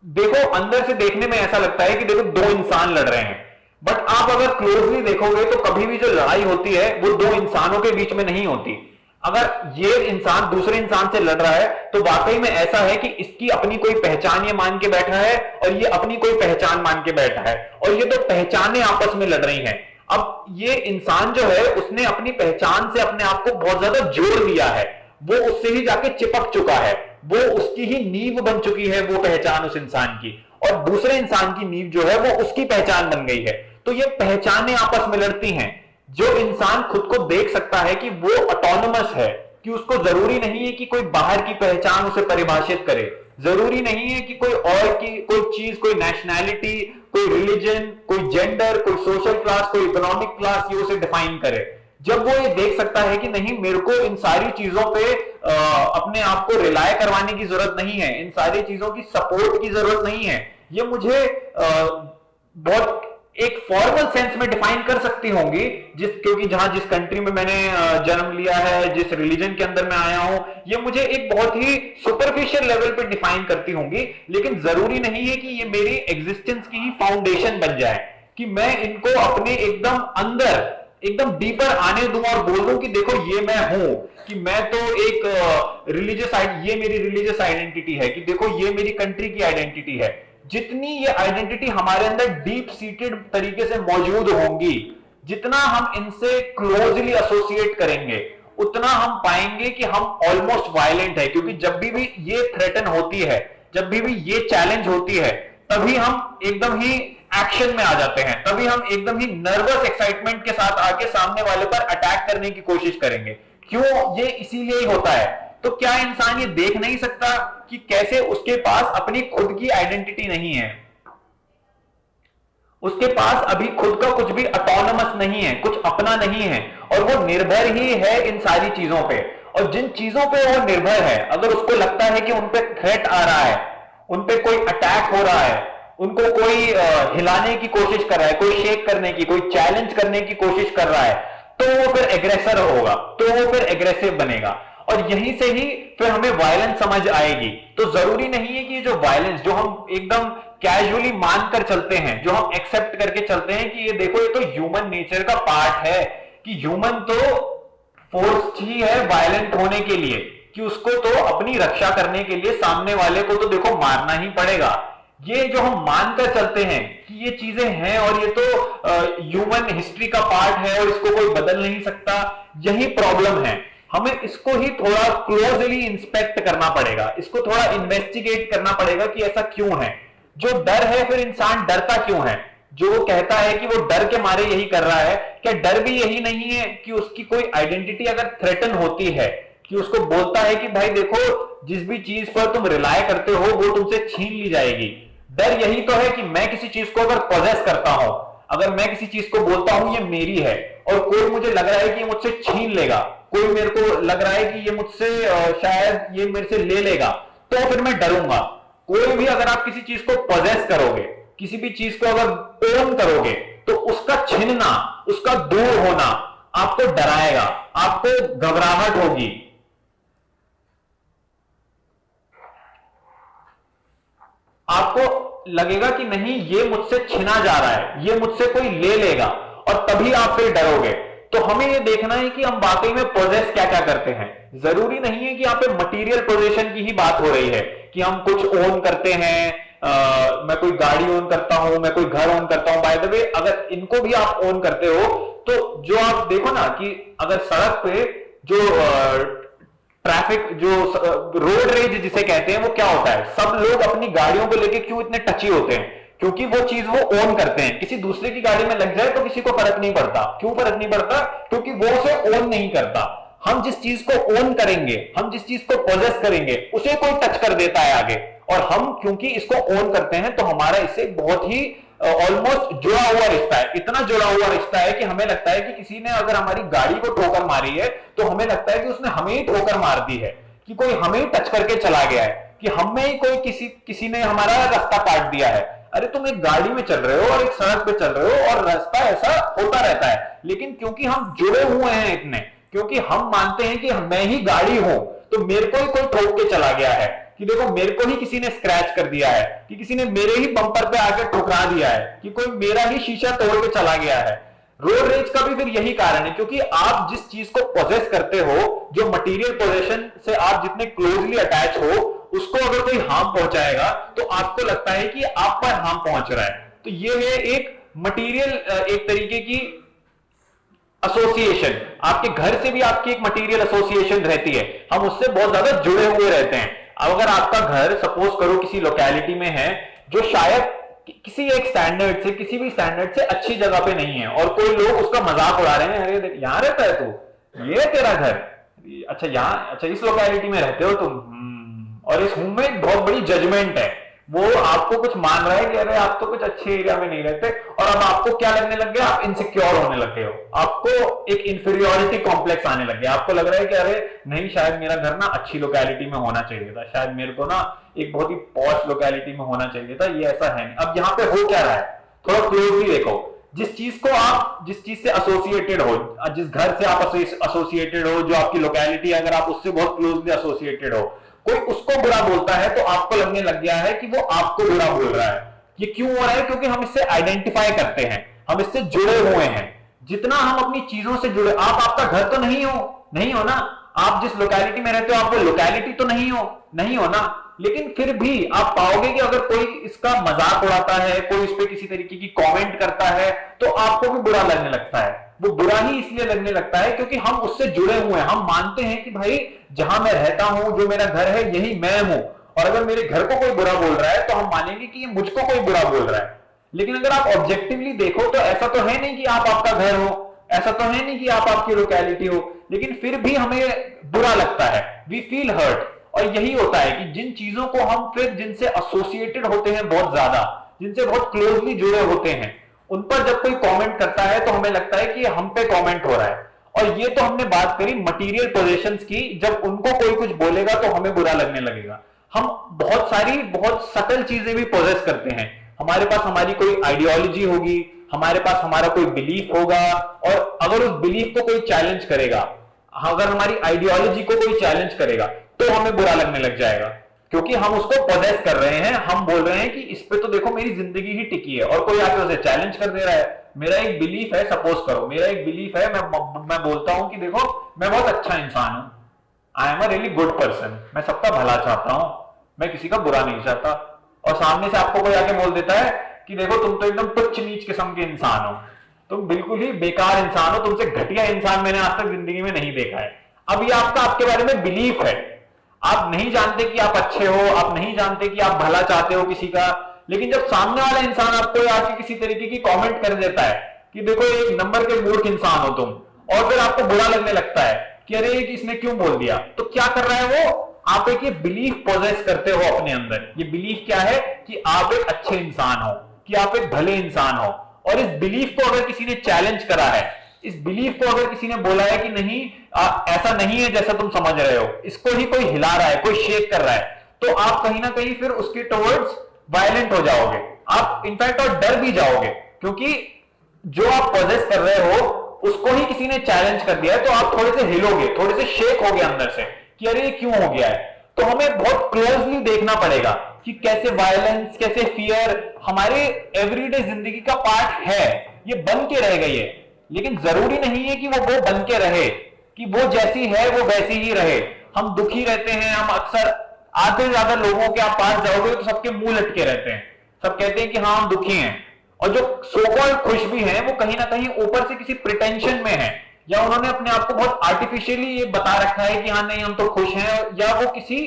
देखो अंदर से देखने में ऐसा लगता है कि देखो दो इंसान लड़ रहे हैं, बट आप अगर क्लोजली देखोगे तो कभी भी जो लड़ाई होती है वो दो इंसानों के बीच में नहीं होती। अगर ये इंसान दूसरे इंसान से लड़ रहा है तो वाकई में ऐसा है कि इसकी अपनी कोई पहचान ये मान के बैठा है और ये अपनी कोई पहचान मान के बैठा है, और ये दो पहचानें आपस में लड़ रही हैं। अब ये इंसान जो है उसने अपनी पहचान से अपने आप को बहुत ज्यादा जोड़ लिया है, वो उससे ही जाके चिपक चुका है, वो उसकी ही नींव बन चुकी है वो पहचान उस इंसान की, और दूसरे इंसान की नींव जो है वो उसकी पहचान बन गई है। तो ये पहचानें आपस में लड़ती हैं। जो इंसान खुद को देख सकता है कि वो ऑटोनोमस है, कि उसको जरूरी नहीं है कि कोई बाहर की पहचान उसे परिभाषित करे, जरूरी नहीं है कि कोई और की कोई चीज, कोई नेशनैलिटी, कोई रिलीजन, कोई जेंडर, कोई सोशल क्लास, कोई इकोनॉमिक क्लास ये उसे डिफाइन करे। जब वो ये देख सकता है कि नहीं मेरे को इन सारी चीजों पे अपने आप को रिलाय करवाने की जरूरत नहीं है, इन सारी चीजों की सपोर्ट की जरूरत नहीं है, ये मुझे बहुत एक फॉर्मल सेंस में डिफाइन कर सकती होंगी, क्योंकि जिस कंट्री में मैंने जन्म लिया है, जिस रिलीजन के अंदर मैं आया हूं, ये मुझे एक बहुत ही सुपरफिशियल लेवल पे डिफाइन करती होंगी, लेकिन जरूरी नहीं है कि ये मेरी एग्जिस्टेंस की ही फाउंडेशन बन जाए, कि मैं इनको अपने एकदम अंदर एकदम डीपर आने दूं और बोल दूं कि देखो ये मैं हूं, कि मैं तो एक ये मेरी रिलीजियस आइडेंटिटी है, कि देखो ये मेरी कंट्री की आइडेंटिटी है। जितनी ये आइडेंटिटी हमारे अंदर डीप सीटेड तरीके से मौजूद होंगी, जितना हम इनसे क्लोजली एसोसिएट करेंगे, उतना हम पाएंगे कि हम ऑलमोस्ट वायलेंट है, क्योंकि जब भी ये थ्रेटन होती है, जब भी ये चैलेंज होती है, तभी हम एकदम ही एक्शन में आ जाते हैं, तभी हम एकदम ही नर्वस एक्साइटमेंट के साथ आके सामने वाले पर अटैक करने की कोशिश करेंगे। क्यों? ये इसीलिए ही होता है। तो क्या इंसान ये देख नहीं सकता कि कैसे उसके पास अपनी खुद की आइडेंटिटी नहीं है, उसके पास अभी खुद का कुछ भी ऑटोनोमस नहीं है, कुछ अपना नहीं है, और वो निर्भर ही है इन सारी चीजों पे। और जिन चीजों पे वो निर्भर है, अगर उसको लगता है कि उन पे थ्रेट आ रहा है, उन पे कोई अटैक हो रहा है, उनको कोई हिलाने की कोशिश कर रहा है, कोई शेक करने की, कोई चैलेंज करने की कोशिश कर रहा है, तो वो फिर एग्रेसर होगा, तो वो फिर एग्रेसिव बनेगा, और यहीं से ही फिर हमें वायलेंस समझ आएगी। तो जरूरी नहीं है कि जो वायलेंस जो हम एकदम कैजुअली मानकर चलते हैं, जो हम एक्सेप्ट करके चलते हैं कि ये देखो ये तो ह्यूमन नेचर का पार्ट है, कि ह्यूमन तो फोर्स ही है वायलेंट होने के लिए, कि उसको तो अपनी रक्षा करने के लिए सामने वाले को तो देखो मारना ही पड़ेगा। ये जो हम मानकर चलते हैं कि ये चीजें हैं और ये तो ह्यूमन हिस्ट्री का पार्ट है और इसको कोई बदल नहीं सकता, यही प्रॉब्लम है। हमें इसको ही थोड़ा क्लोजली इंस्पेक्ट करना पड़ेगा, इसको थोड़ा इन्वेस्टिगेट करना पड़ेगा कि ऐसा क्यों है। जो डर है, फिर इंसान डरता क्यों है? जो वो कहता है कि वो डर के मारे यही कर रहा है, क्या डर भी यही नहीं है कि उसकी कोई आइडेंटिटी अगर थ्रेटन होती है, कि उसको बोलता है कि भाई देखो जिस भी चीज पर तुम रिलाय करते हो वो तुमसे छीन ली जाएगी। डर यही तो है कि मैं किसी चीज को अगर पोजेस करता हूं, अगर मैं किसी चीज को बोलता हूं ये मेरी है और कोई मुझे लग रहा है कि ये मुझसे छीन लेगा, कोई मेरे को लग रहा है कि ये मुझसे शायद ये मेरे से ले लेगा, तो फिर मैं डरूंगा। कोई भी अगर आप किसी चीज को पोजेस करोगे, किसी भी चीज को अगर ओन करोगे, तो उसका छीनना, उसका दूर होना आपको डराएगा, आपको घबराहट होगी। आपको लगेगा कि नहीं ये मुझसे छीना जा रहा है, ये मुझसे कोई ले लेगा, और तभी आप फिर डरोगे। तो हमें ये देखना है कि हम वाकई में पोजेस क्या क्या करते हैं। जरूरी नहीं है कि यहाँ पे मटेरियल पोजेशन की ही बात हो रही है कि हम कुछ ओन करते हैं। मैं कोई गाड़ी ओन करता हूं, मैं कोई घर ओन करता हूं। बाय द वे अगर इनको भी आप ओन करते हो तो जो आप देखो ना कि अगर सड़क पे जो ट्रैफिक, जो रोड रेज जिसे कहते हैं, वो क्या होता है? सब लोग अपनी गाड़ियों को लेके क्यों इतने टची होते हैं? क्योंकि वो चीज वो ओन करते हैं। किसी दूसरे की गाड़ी में लग जाए तो किसी को फर्क नहीं पड़ता। क्यों फर्क नहीं पड़ता? क्योंकि वो उसे ओन नहीं करता। हम जिस चीज को ओन करेंगे, हम जिस चीज को पोजेस करेंगे, उसे कोई टच कर देता है आगे, और हम क्योंकि इसको ओन करते हैं तो हमारा इससे बहुत ही ऑलमोस्ट जुड़ा हुआ रिश्ता है। इतना जुड़ा हुआ रिश्ता है कि हमें लगता है कि किसी ने अगर हमारी गाड़ी को ठोकर मारी है तो हमें लगता है कि उसने हमें ही ठोकर मार दी है, कि कोई हमें ही टच करके चला गया है, कि हमें ही कोई किसी ने हमारा रास्ता काट दिया है। अरे तुम एक गाड़ी में चल रहे हो और एक सड़क पे चल रहे हो और रास्ता ऐसा होता रहता है, लेकिन क्योंकि हम जुड़े हुए हैं इतने, क्योंकि हम मानते हैं कि मैं ही गाड़ी हूं तो मेरे को ही कोई ठोक के चला गया है, कि देखो मेरे को ही किसी ने स्क्रैच कर दिया है, कि किसी ने मेरे ही बम्पर पे आकर ठुकरा दिया है, कि कोई मेरा ही शीशा तोड़ के चला गया है। रोड रेज का भी फिर यही कारण है, क्योंकि आप जिस चीज को पोजेस करते हो, जो मटेरियल पोजेशन से आप जितने क्लोजली अटैच हो, उसको अगर कोई हार्म पहुंचाएगा तो आपको लगता है कि आप पर हार्म पहुंच रहा है। तो ये है एक मटेरियल, एक तरीके की एसोसिएशन। आपके घर से भी आपकी एक मटेरियल एसोसिएशन रहती है, हम उससे बहुत ज्यादा जुड़े हुए रहते हैं। अगर आपका घर सपोज करो किसी लोकेलिटी में है जो शायद किसी एक स्टैंडर्ड से, किसी भी स्टैंडर्ड से अच्छी जगह पे नहीं है, और कोई लोग उसका मजाक उड़ा रहे हैं, अरे यहां रहता है तू, ये तेरा घर, अच्छा यहाँ, अच्छा इस लोकेलिटी में रहते हो तुम, और इस में एक बहुत बड़ी जजमेंट है। वो आपको कुछ मान रहा है कि अरे आप तो कुछ अच्छे एरिया में नहीं रहते, और अब आपको क्या लगने लग गया? आप इनसिक्योर होने लग गए हो, आपको एक इंफीरियोरिटी कॉम्प्लेक्स आने लग गया। आपको लग रहा है कि अरे नहीं, शायद मेरा घर ना अच्छी लोकेलिटी में होना चाहिए था, शायद मेरे को ना एक बहुत ही पॉश लोकेलिटी में होना चाहिए था, ये ऐसा है नहीं। अब यहाँ पे हो क्या रहा है, थोड़ा क्लोजली देखो। जिस चीज को आप, जिस चीज से एसोसिएटेड हो, जिस घर से आप एसोसिएटेड हो, जो आपकी लोकेलिटी, अगर आप उससे बहुत क्लोजली एसोसिएटेड हो, कोई उसको बुरा बोलता है तो आपको लगने लग गया है कि वो आपको बुरा बोल रहा है। ये क्यों हो रहा है? क्योंकि हम इससे आइडेंटिफाई करते हैं, हम इससे जुड़े हुए हैं। जितना हम अपनी चीजों से जुड़े, आप आपका घर तो नहीं हो, नहीं हो ना, आप जिस लोकेलिटी में रहते हो आप वो लोकेलिटी तो नहीं हो, नहीं हो ना, लेकिन फिर भी आप पाओगे कि अगर कोई इसका मजाक उड़ाता है, कोई इस पे किसी तरीके की कमेंट करता है, तो आपको भी बुरा लगने लगता है। वो बुरा ही इसलिए लगने लगता है क्योंकि हम उससे जुड़े हुए हैं। हम मानते हैं कि भाई जहां मैं रहता हूं, जो मेरा घर है, यही मैं हूं, और अगर मेरे घर को कोई बुरा बोल रहा है तो हम मानेंगे कि ये मुझको कोई बुरा बोल रहा है। लेकिन अगर आप ऑब्जेक्टिवली देखो तो ऐसा तो है नहीं कि आप आपका घर हो, ऐसा तो है नहीं कि आप आपकी लोकेलिटी हो, लेकिन फिर भी हमें बुरा लगता है, वी फील हर्ट। और यही होता है कि जिन चीजों को हम फिर जिनसे एसोसिएटेड होते हैं बहुत ज्यादा, जिनसे बहुत क्लोजली जुड़े होते हैं, उन पर जब कोई कमेंट करता है तो हमें लगता है कि हम पे कमेंट हो रहा है। और ये तो हमने बात करी मटेरियल पोजेशंस की, जब उनको कोई कुछ बोलेगा तो हमें बुरा लगने लगेगा। हम बहुत सारी बहुत सटल चीजें भी पोजेस करते हैं। हमारे पास हमारी कोई आइडियोलॉजी होगी, हमारे पास हमारा कोई बिलीफ होगा, और अगर उस बिलीफ को कोई चैलेंज करेगा, अगर हमारी आइडियोलॉजी को कोई चैलेंज करेगा तो हमें बुरा लगने लग जाएगा, क्योंकि हम उसको पोजेस कर रहे हैं। हम बोल रहे हैं कि इस पे तो देखो मेरी जिंदगी ही टिकी है, और कोई आके उसे चैलेंज कर दे रहा है। मेरा एक बिलीफ है, सपोज करो मेरा एक बिलीफ है, मैं बोलता हूं कि देखो मैं बहुत अच्छा इंसान हूं, I am a really good person, मैं सबका भला चाहता हूं, मैं किसी का बुरा नहीं चाहता। और सामने से आपको कोई आके बोल देता है कि देखो तुम तो एकदम तुच्छ नीच किस्म के इंसान हो, तुम बिल्कुल ही बेकार इंसान हो, तुमसे घटिया इंसान मैंने आज तक जिंदगी में नहीं देखा है। अब ये आपका आपके बारे में बिलीफ है, आप नहीं जानते कि आप अच्छे हो, आप नहीं जानते कि आप भला चाहते हो किसी का। लेकिन जब सामने वाला इंसान आपको आके किसी तरीके की कमेंट कर देता है कि देखो एक नंबर के मूर्ख इंसान हो तुम, और फिर आपको बुरा लगने लगता है कि अरे इसने क्यों बोल दिया, तो क्या कर रहा है वो, आप एक ये बिलीफ पोजेस करते हो अपने अंदर। ये बिलीफ क्या है कि आप एक अच्छे इंसान हो, कि आप एक भले इंसान हो। और इस बिलीफ को अगर किसी ने चैलेंज करा है, इस बिलीफ को अगर किसी ने बोला है कि नहीं ऐसा नहीं है जैसा तुम समझ रहे हो, इसको ही कोई हिला रहा है, कोई शेक कर रहा है, तो आप कहीं ना कहीं फिर उसके टुवर्ड्स वायलेंट हो जाओगे, आप इनफैक्ट और डर भी जाओगे, क्योंकि जो आप पोजेस कर रहे हो उसको ही किसी ने चैलेंज कर दिया है, तो आप थोड़े से हिलोगे, थोड़े से शेक होगे अंदर से कि अरे ये क्यों हो गया है। तो हमें बहुत क्लोजली देखना पड़ेगा कि कैसे वायलेंस, कैसे फियर हमारे एवरीडे जिंदगी का पार्ट है, ये बन के रह गई है। लेकिन जरूरी नहीं है कि वो बन के रहे, कि वो जैसी है वो वैसी ही रहे। हम दुखी रहते हैं, हम अक्सर आधे से ज्यादा लोगों के आप पास जाओगे तो सबके मुंह लटके रहते हैं, सब कहते हैं कि हाँ हम दुखी हैं। और जो सो कॉल्ड खुश भी हैं वो कहीं ना कहीं ऊपर से किसी प्रिटेंशन में है, या उन्होंने अपने आप को बहुत आर्टिफिशियली ये बता रखा है कि हाँ नहीं हम तो खुश हैं, या वो किसी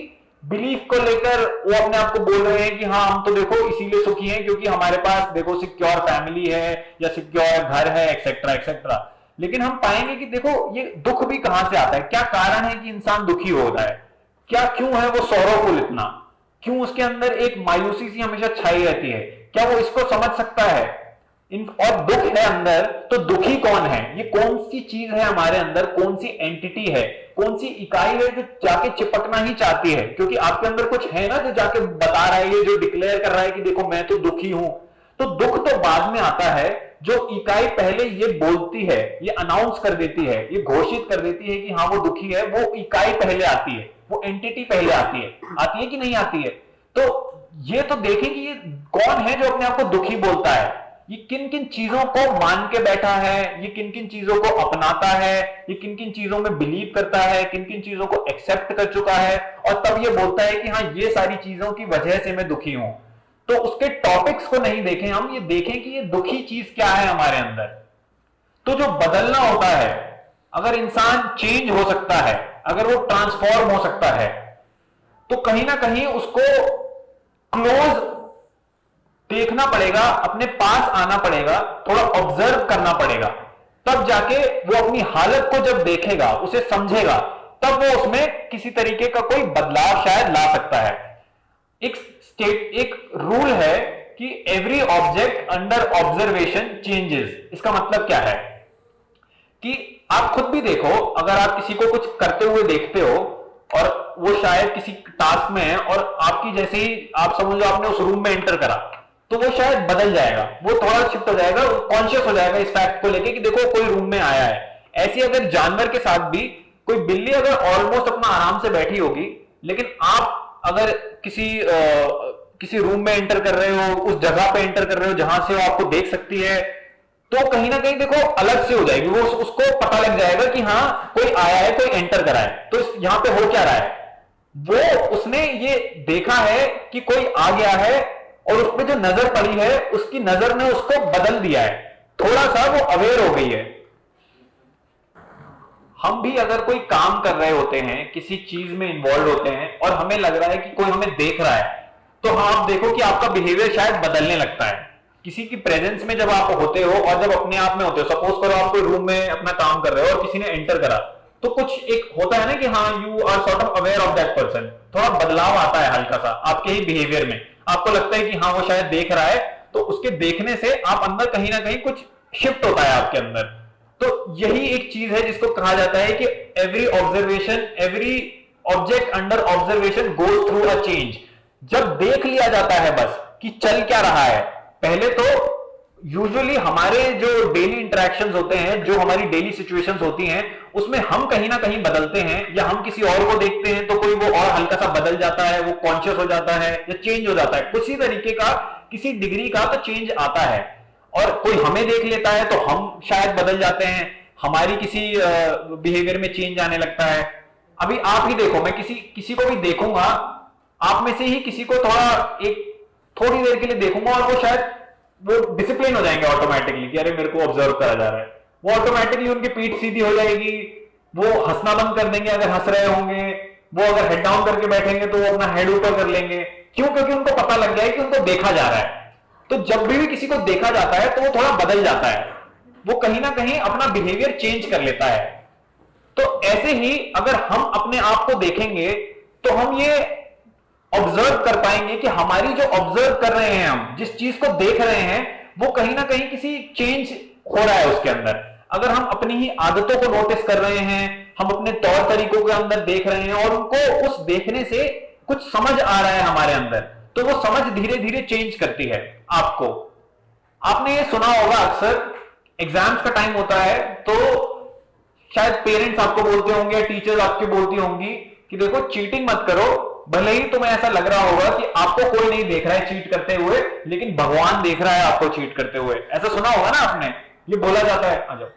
बिलीफ को लेकर वो अपने आप को बोल रहे हैं कि हाँ हम तो देखो इसीलिए सुखी हैं क्योंकि हमारे पास देखो सिक्योर फैमिली है या सिक्योर घर है, एक्सेट्रा एक्सेट्रा। लेकिन हम पाएंगे कि देखो ये दुख भी कहां से आता है, क्या कारण है कि इंसान दुखी हो रहा है, क्या क्यों है वो सौरवफुल इतना, क्यों उसके अंदर एक मायूसी सी हमेशा छाई रहती है, क्या वो इसको समझ सकता है। और दुख है अंदर, तो दुखी कौन है, ये कौन सी चीज है हमारे अंदर, कौन सी एंटिटी है, कौन सी इकाई है जो जाके चिपकना ही चाहती है, क्योंकि आपके अंदर कुछ है ना जो जाके बता रहा है, ये जो डिक्लेयर कर रहा है कि देखो मैं तो दुखी हूं। तो दुख तो बाद में आता है, जो इकाई पहले ये बोलती है, ये अनाउंस कर देती है, ये घोषित कर देती है कि हाँ वो दुखी है, वो इकाई पहले आती है, वो एंटिटी पहले आती है कि नहीं आती है। तो ये तो देखें कि ये कौन है जो अपने आप को दुखी बोलता है, ये किन किन चीजों को मान के बैठा है, ये किन किन चीजों को अपनाता है, ये किन किन चीजों में बिलीव करता है, किन किन चीजों को एक्सेप्ट कर चुका है, और तब ये बोलता है कि हाँ ये सारी चीजों की वजह से मैं दुखी हूं। तो उसके टॉपिक्स को नहीं देखें हम, ये देखें कि ये दुखी चीज क्या है हमारे अंदर। तो जो बदलना होता है, अगर इंसान चेंज हो सकता है, अगर वो ट्रांसफॉर्म हो सकता है, तो कहीं ना कहीं उसको क्लोज देखना पड़ेगा, अपने पास आना पड़ेगा, थोड़ा ऑब्जर्व करना पड़ेगा, तब जाके वो अपनी हालत को जब देखेगा, उसे समझेगा, तब वो उसमें किसी तरीके का कोई बदलाव शायद ला सकता है। एक रूल है कि every object under observation changes. इसका मतलब क्या है कि आप खुद भी देखो, अगर आप किसी को कुछ करते हुए देखते हो और वो शायद किसी टास्क में है, और आपकी जैसे ही आप समझ लो आपने उस रूम में एंटर करा, तो वो शायद बदल जाएगा, वो थोड़ा शिफ्ट हो जाएगा, कॉन्शियस हो जाएगा इस फैक्ट को लेके कि देखो कोई रूम में आया है। ऐसी अगर जानवर के साथ भी कोई बिल्ली अगर ऑलमोस्ट अपना आराम से बैठी होगी, लेकिन आप अगर किसी रूम में एंटर कर रहे हो, उस जगह पे एंटर कर रहे हो जहां से वो आपको देख सकती है, तो कहीं ना कहीं देखो अलग से हो जाएगी, वो उसको पता लग जाएगा कि हाँ कोई आया है, कोई एंटर करा है, तो यहां पे हो क्या रहा है। वो उसने ये देखा है कि कोई आ गया है, और उस पर जो नजर पड़ी है उसकी नजर ने उसको बदल दिया है, थोड़ा सा वो अवेयर हो गई है। हम भी अगर कोई काम कर रहे होते हैं, किसी चीज में इन्वॉल्व होते हैं, और हमें लग रहा है कि कोई हमें देख रहा है, तो हाँ आप देखो कि आपका बिहेवियर शायद बदलने लगता है। किसी की प्रेजेंस में जब आप होते हो और जब अपने आप में होते हो, सपोज करो आप कोई रूम में अपना काम कर रहे हो और किसी ने एंटर करा, तो कुछ एक होता है ना कि हाँ you are sort of aware of that person, थोड़ा बदलाव आता है हल्का सा आपके ही बिहेवियर में, आपको लगता है कि हाँ वो शायद देख रहा है, तो उसके देखने से आप अंदर कहीं ना कहीं कुछ शिफ्ट होता है आपके अंदर। तो यही एक चीज है जिसको कहा जाता है कि every observation, every object under observation goes through a change. जब देख लिया जाता है बस कि चल क्या रहा है, पहले तो यूजुअली हमारे जो डेली इंटरेक्शंस होते हैं, जो हमारी डेली सिचुएशंस होती हैं, उसमें हम कहीं ना कहीं बदलते हैं, या हम किसी और को देखते हैं तो कोई वो और हल्का सा बदल जाता है, वो कॉन्शियस हो जाता है या चेंज हो जाता है, कुछ ही तरीके का किसी डिग्री का तो चेंज आता है। और कोई हमें देख लेता है तो हम शायद बदल जाते हैं, हमारी किसी बिहेवियर में चेंज आने लगता है। अभी आप ही देखो, मैं किसी किसी को भी देखूंगा, आप में से ही किसी को थोड़ी देर के लिए देखूंगा और वो शायद वो डिसिप्लिन हो जाएंगे ऑटोमेटिकली कि अरे मेरे को ऑब्जर्व करा जा रहा है। वो ऑटोमेटिकली उनकी पीठ सीधी हो जाएगी, वो हंसना बंद कर देंगे अगर हंस रहे होंगे, वो अगर हेड डाउन करके बैठेंगे तो वो अपना हेड ऊपर कर लेंगे। क्यों? क्योंकि उनको पता लग गया है कि उनको देखा जा रहा है। तो जब भी किसी को देखा जाता है तो वो थोड़ा बदल जाता है, वो कहीं ना कहीं अपना बिहेवियर चेंज कर लेता है। तो ऐसे ही अगर हम अपने आप को देखेंगे तो हम ये ऑब्जर्व कर पाएंगे कि हमारी जो ऑब्जर्व कर रहे हैं, हम जिस चीज को देख रहे हैं, वो कहीं ना कहीं किसी चेंज हो रहा है उसके अंदर। अगर हम अपनी ही आदतों को नोटिस कर रहे हैं, हम अपने तौर तरीकों के अंदर देख रहे हैं और उनको उस देखने से कुछ समझ आ रहा है हमारे अंदर, तो वो समझ धीरे धीरे चेंज करती है आपको। आपने ये सुना होगा अक्सर, एग्जाम्स का टाइम होता है तो शायद पेरेंट्स आपको बोलते होंगे, टीचर्स आपकी बोलती होंगी कि देखो चीटिंग मत करो, भले ही तुम्हें ऐसा लग रहा होगा कि आपको कोई नहीं देख रहा है चीट करते हुए, लेकिन भगवान देख रहा है आपको चीट करते हुए। ऐसा सुना होगा ना आपने, ये बोला जाता है। आ जाओ,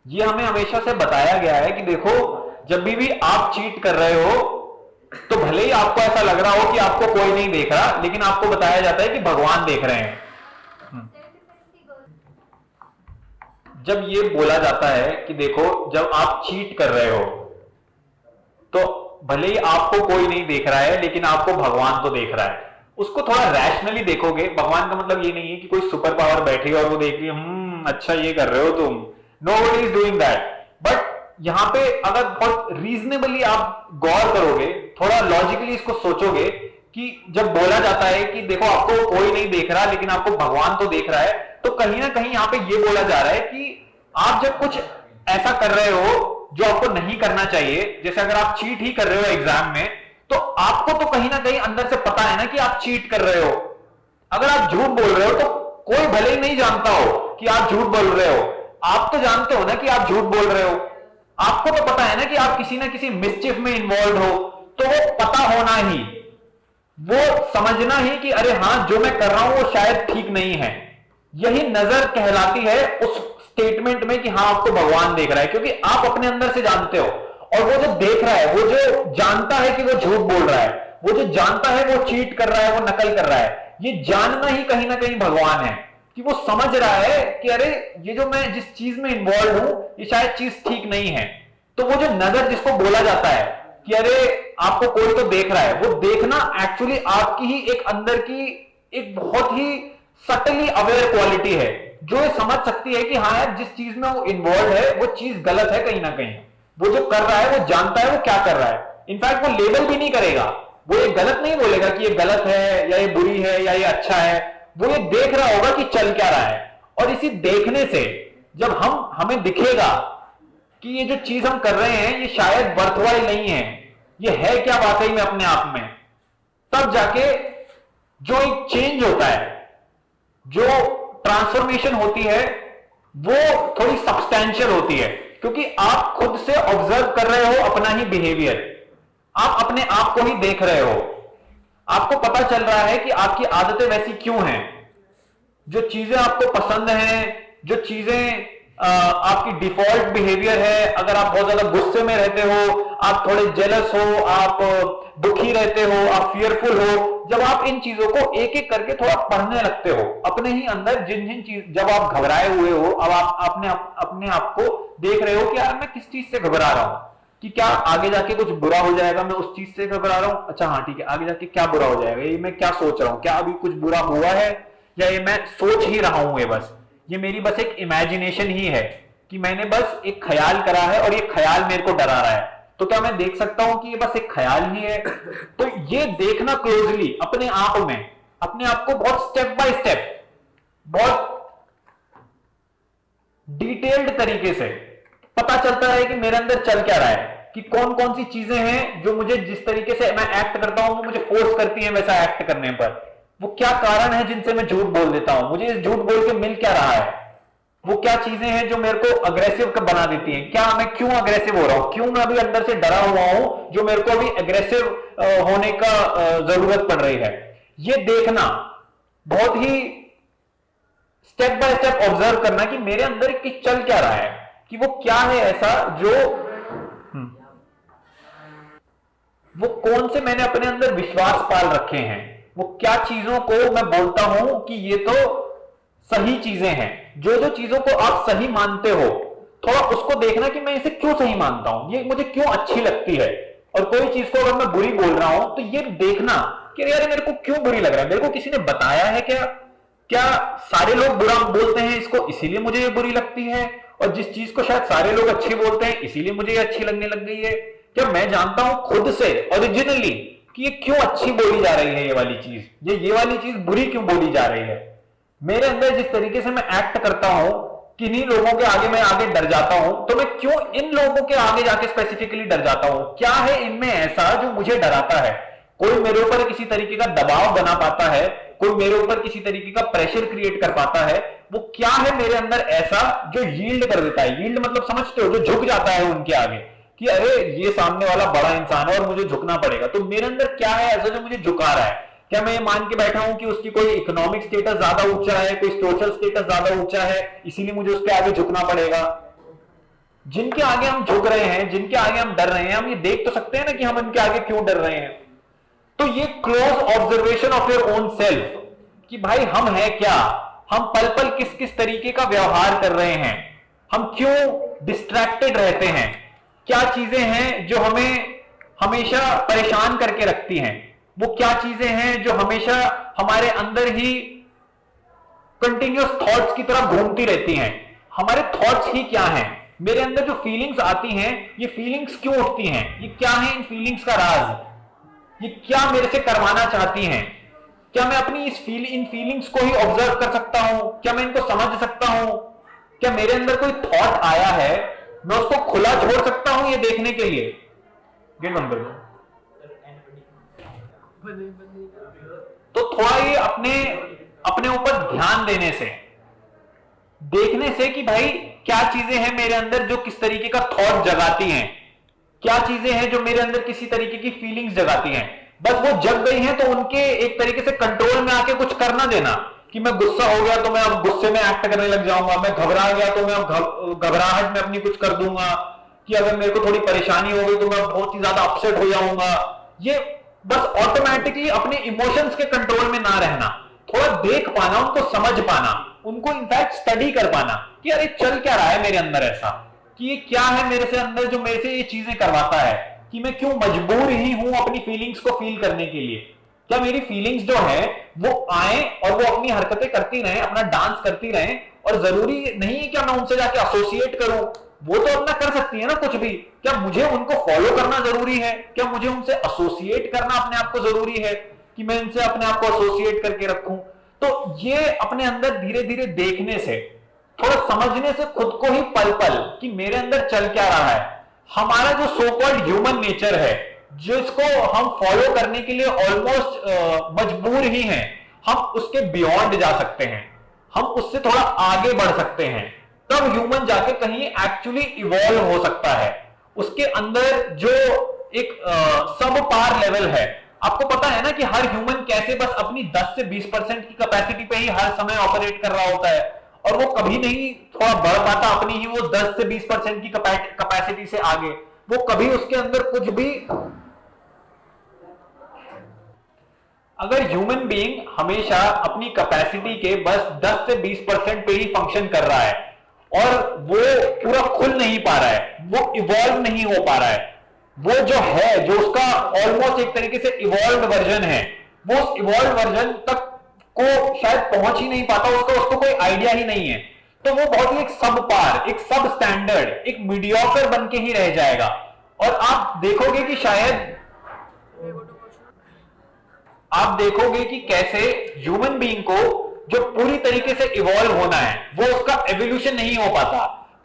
ये हमें हमेशा से बताया गया है कि देखो जब भी आप चीट कर रहे हो तो भले ही आपको ऐसा लग रहा हो कि आपको कोई नहीं देख रहा, लेकिन आपको बताया जाता है कि भगवान देख रहे हैं। जब ये बोला जाता है कि देखो जब आप चीट कर रहे हो तो भले ही आपको कोई नहीं देख रहा है, लेकिन आपको भगवान तो देख रहा है। उसको थोड़ा रैशनली देखोगे, भगवान का मतलब ये नहीं है कि कोई सुपर पावर बैठी और वो देख रही है, अच्छा ये कर रहे हो तुम, nobody is doing that. But यहां पे अगर बहुत रीजनेबली आप गौर करोगे, थोड़ा लॉजिकली इसको सोचोगे कि जब बोला जाता है कि देखो आपको कोई नहीं देख रहा लेकिन आपको भगवान तो देख रहा है, तो कहीं ना कहीं यहां पे ये बोला जा रहा है कि आप जब कुछ ऐसा कर रहे हो जो आपको नहीं करना चाहिए, जैसे अगर आप चीट ही कर रहे हो एग्जाम में, तो आपको तो कहीं ना कहीं अंदर से पता है ना कि आप चीट कर रहे हो। अगर आप झूठ बोल रहे हो तो कोई भले ही नहीं जानता हो कि आप झूठ बोल रहे हो, आप तो जानते हो ना कि आप झूठ बोल रहे हो। आपको तो पता है ना कि आप किसी ना किसी मिसचिफ में इन्वॉल्व हो, तो वो पता होना ही, वो समझना ही कि अरे हां जो मैं कर रहा हूं वो शायद ठीक नहीं है, यही नजर कहलाती है उस स्टेटमेंट में कि हां आपको भगवान देख रहा है, क्योंकि आप अपने अंदर से जानते हो। और वो जो देख रहा है, वो जो जानता है कि वो झूठ बोल रहा है, वो जो जानता है वो चीट कर रहा है, वो नकल कर रहा है, ये जानना ही कहीं ना कहीं भगवान है। कि वो समझ रहा है कि अरे ये जो मैं जिस चीज में इन्वॉल्व हूं ये शायद चीज ठीक नहीं है। तो वो जो नजर जिसको बोला जाता है कि अरे आपको कोई तो देख रहा है, वो देखना एक्चुअली आपकी ही एक अंदर की एक बहुत ही सटली अवेयर क्वालिटी है, जो ये समझ सकती है कि हाँ यार जिस चीज में वो इन्वॉल्व है वो चीज गलत है कहीं ना कहीं। वो जो कर रहा है वो जानता है वो क्या कर रहा है। इनफैक्ट वो लेबल भी नहीं करेगा, वो ये गलत नहीं बोलेगा कि ये गलत है या ये बुरी है या ये अच्छा है, वो ये देख रहा होगा कि चल क्या रहा है। और इसी देखने से जब हमें दिखेगा कि ये जो चीज हम कर रहे हैं ये शायद वर्थवाइल नहीं है, ये है क्या वाकई में अपने आप में, तब जाके जो एक चेंज होता है, जो ट्रांसफॉर्मेशन होती है, वो थोड़ी सब्सटैंशियल होती है। क्योंकि आप खुद से ऑब्जर्व कर रहे हो अपना ही बिहेवियर, आप अपने आप को ही देख रहे हो, आपको पता चल रहा है कि आपकी आदतें वैसी क्यों हैं, जो चीजें आपको पसंद हैं, जो चीजें आपकी डिफॉल्ट बिहेवियर है। अगर आप बहुत ज्यादा गुस्से में रहते हो, आप थोड़े जेलस हो, आप दुखी रहते हो, आप फियरफुल हो, जब आप इन चीजों को एक एक करके थोड़ा पढ़ने लगते हो अपने ही अंदर, जिन जिन चीज, जब आप घबराए हुए हो, अब आप अपने आप को देख रहे हो कि यार मैं किस चीज से घबरा रहा हूं, कि क्या आगे जाके कुछ बुरा हो जाएगा, मैं उस चीज से घबरा रहा हूं, अच्छा हाँ ठीक है, आगे जाके क्या बुरा हो जाएगा, ये मैं क्या सोच रहा हूं, क्या अभी कुछ बुरा हुआ है या ये मैं सोच ही रहा हूं, ये मेरी बस एक इमेजिनेशन ही है कि मैंने बस एक ख्याल करा है और ये ख्याल मेरे को डरा रहा है, तो क्या मैं देख सकता हूं कि ये बस एक ख्याल ही है। तो ये देखना क्लोजली अपने आप में, अपने आप को बहुत स्टेप बाय स्टेप, बहुत डिटेल्ड तरीके से पता चलता है कि मेरे अंदर चल क्या रहा है, कि कौन कौन सी चीजें हैं जो मुझे, जिस तरीके से मैं एक्ट करता हूं वो मुझे फोर्स करती हैं वैसा एक्ट करने पर, वो क्या कारण है जिनसे मैं झूठ बोल देता हूं, मुझे इस झूठ बोल के मिल क्या रहा है, वो क्या चीजें हैं जो मेरे को अग्रेसिव बना देती हैं, क्या मैं क्यों अग्रेसिव हो रहा हूं, क्यों मैं अभी अंदर से डरा हुआ हूं जो मेरे को अभी अग्रेसिव होने का जरूरत पड़ रही है। ये देखना, बहुत ही स्टेप बाय स्टेप ऑब्जर्व करना कि मेरे अंदर की चल क्या रहा है, कि वो क्या है ऐसा जो वो कौन से मैंने अपने अंदर विश्वास पाल रखे हैं, वो क्या चीजों को मैं बोलता हूं कि ये तो सही चीजें हैं। जो जो चीजों को आप सही मानते हो, थोड़ा उसको देखना कि मैं इसे क्यों सही मानता हूं, ये मुझे क्यों अच्छी लगती है। और कोई चीज को अगर मैं बुरी बोल रहा हूं तो ये देखना कि यार मेरे को क्यों बुरी लग रहा है, मेरे को किसी ने बताया है क्या, क्या सारे लोग बुरा बोलते हैं इसको इसीलिए मुझे ये बुरी लगती है, और जिस चीज को शायद सारे लोग अच्छी बोलते हैं इसीलिए मुझे ये अच्छी लगने लग गई है। क्या मैं जानता हूं खुद से ओरिजिनली कि ये क्यों अच्छी बोली जा रही है, ये वाली चीज, ये वाली चीज बुरी क्यों बोली जा रही है। मेरे अंदर जिस तरीके से मैं एक्ट करता हूं, किन्हीं लोगों के आगे मैं आगे डर जाता हूं, तो मैं क्यों इन लोगों के आगे जाके स्पेसिफिकली डर जाता हूं, क्या है इनमें ऐसा जो मुझे डराता है। कोई मेरे ऊपर किसी तरीके का दबाव बना पाता है, कोई मेरे ऊपर किसी तरीके का प्रेशर क्रिएट कर पाता है, वो क्या है मेरे अंदर ऐसा जो यील्ड कर देता है। यील्ड मतलब समझते हो, जो झुक जाता है उनके आगे कि अरे ये सामने वाला बड़ा इंसान है और मुझे झुकना पड़ेगा। तो मेरे अंदर क्या है ऐसा जो मुझे झुका रहा है। क्या मैं ये मान के बैठा हूं कि उसकी कोई इकोनॉमिक स्टेटस ज्यादा ऊंचा है, कोई सोशल स्टेटस ज्यादा ऊंचा है, इसीलिए मुझे उसके आगे झुकना पड़ेगा। जिनके आगे हम झुक रहे हैं, जिनके आगे हम डर रहे हैं, हम ये देख तो सकते हैं ना कि हम उनके आगे क्यों डर रहे हैं। तो ये close observation of your own self कि भाई हम हैं क्या, हम पल पल किस किस तरीके का व्यवहार कर रहे हैं, हम क्यों डिस्ट्रैक्टेड रहते हैं, क्या चीजें हैं जो हमें हमेशा परेशान करके रखती हैं, वो क्या चीजें हैं जो हमेशा हमारे अंदर ही कंटिन्यूअस थॉट्स की तरह घूमती रहती हैं। हमारे थॉट्स ही क्या हैं, मेरे अंदर जो फीलिंग्स आती हैं, ये फीलिंग्स क्यों उठती हैं, ये क्या है इन फीलिंग्स का राज, ये क्या मेरे से करवाना चाहती हैं। क्या मैं अपनी इन फीलिंग्स को ही ऑब्जर्व कर सकता हूं, क्या मैं इनको समझ सकता हूं, क्या मेरे अंदर कोई थॉट आया है मैं उसको खुला छोड़ सकता हूं ये देखने के लिए। गेट नंबर तो थोड़ा ये अपने ऊपर ध्यान देने से, देखने से कि भाई क्या चीजें हैं मेरे अंदर जो किस तरीके का थॉट जगाती हैं, क्या चीजें हैं जो मेरे अंदर किसी तरीके की फीलिंग्स जगाती हैं। बस वो जग गई हैं तो उनके एक तरीके से कंट्रोल में आके कुछ करना देना कि मैं गुस्सा हो गया तो मैं अब गुस्से में एक्ट करने लग जाऊंगा, मैं घबरा गया तो मैं अब घबराहट में अपनी कुछ कर दूंगा, कि अगर मेरे को थोड़ी परेशानी हो गई तो मैं बहुत ही ज्यादा अपसेट हो जाऊंगा। ये बस ऑटोमेटिकली अपने इमोशंस के कंट्रोल में ना रहना, थोड़ा देख पाना, उनको समझ पाना, उनको इनफैक्ट स्टडी कर पाना कि अरे चल क्या रहा है मेरे अंदर ऐसा, कि ये क्या है मेरे से अंदर जो मेरे से ये चीजें करवाता है, कि मैं क्यों मजबूर ही हूं अपनी फीलिंग्स को फील करने के लिए। क्या मेरी फीलिंग्स जो है वो आए और वो अपनी हरकतें करती रहें, अपना डांस करती रहें, और जरूरी नहीं है क्या मैं उनसे जाके एसोसिएट करूं, वो तो अपना कर सकती है ना कुछ भी। क्या मुझे उनको फॉलो करना जरूरी है, क्या मुझे उनसे एसोसिएट करना अपने आप को जरूरी है कि मैं इनसे अपने आप को एसोसिएट करके रखूं। तो ये अपने अंदर धीरे धीरे देखने से, थोड़ा समझने से खुद को ही पल पल कि मेरे अंदर चल क्या रहा है। हमारा जो सो कॉल्ड ह्यूमन नेचर है, जिसको हम फॉलो करने के लिए ऑलमोस्ट मजबूर ही हैं, हम उसके बियॉन्ड जा सकते हैं, हम उससे थोड़ा आगे बढ़ सकते हैं, तब ह्यूमन जाके कहीं एक्चुअली इवॉल्व हो सकता है। उसके अंदर जो एक सब पार लेवल है, आपको पता है ना कि हर ह्यूमन कैसे बस अपनी 10 से 20% की कैपेसिटी पे ही हर समय ऑपरेट कर रहा होता है, और वो कभी नहीं थोड़ा बढ़ पाता अपनी ही वो 10 से 20% की कैपेसिटी से आगे। वो कभी उसके अंदर कुछ भी, अगर ह्यूमन बीइंग हमेशा अपनी कैपेसिटी के बस 10 से 20% पे ही फंक्शन कर रहा है और वो पूरा खुल नहीं पा रहा है, वो इवॉल्व नहीं हो पा रहा है, वो जो है, जो उसका ऑलमोस्ट एक तरीके से इवॉल्व वर्जन है, वो उस इवॉल्व वर्जन तक को शायद पहुंच ही नहीं पाता, उसको कोई आइडिया ही नहीं है, तो वो बहुत ही एक सब पार, एक सब स्टैंडर्ड, एक मीडियोकर बन के ही रह जाएगा। और आप देखोगे कि शायद आप देखोगे कि कैसे ह्यूमन बीइंग को जो पूरी तरीके से इवॉल्व होना है, वो उसका एवोल्यूशन नहीं हो पाता,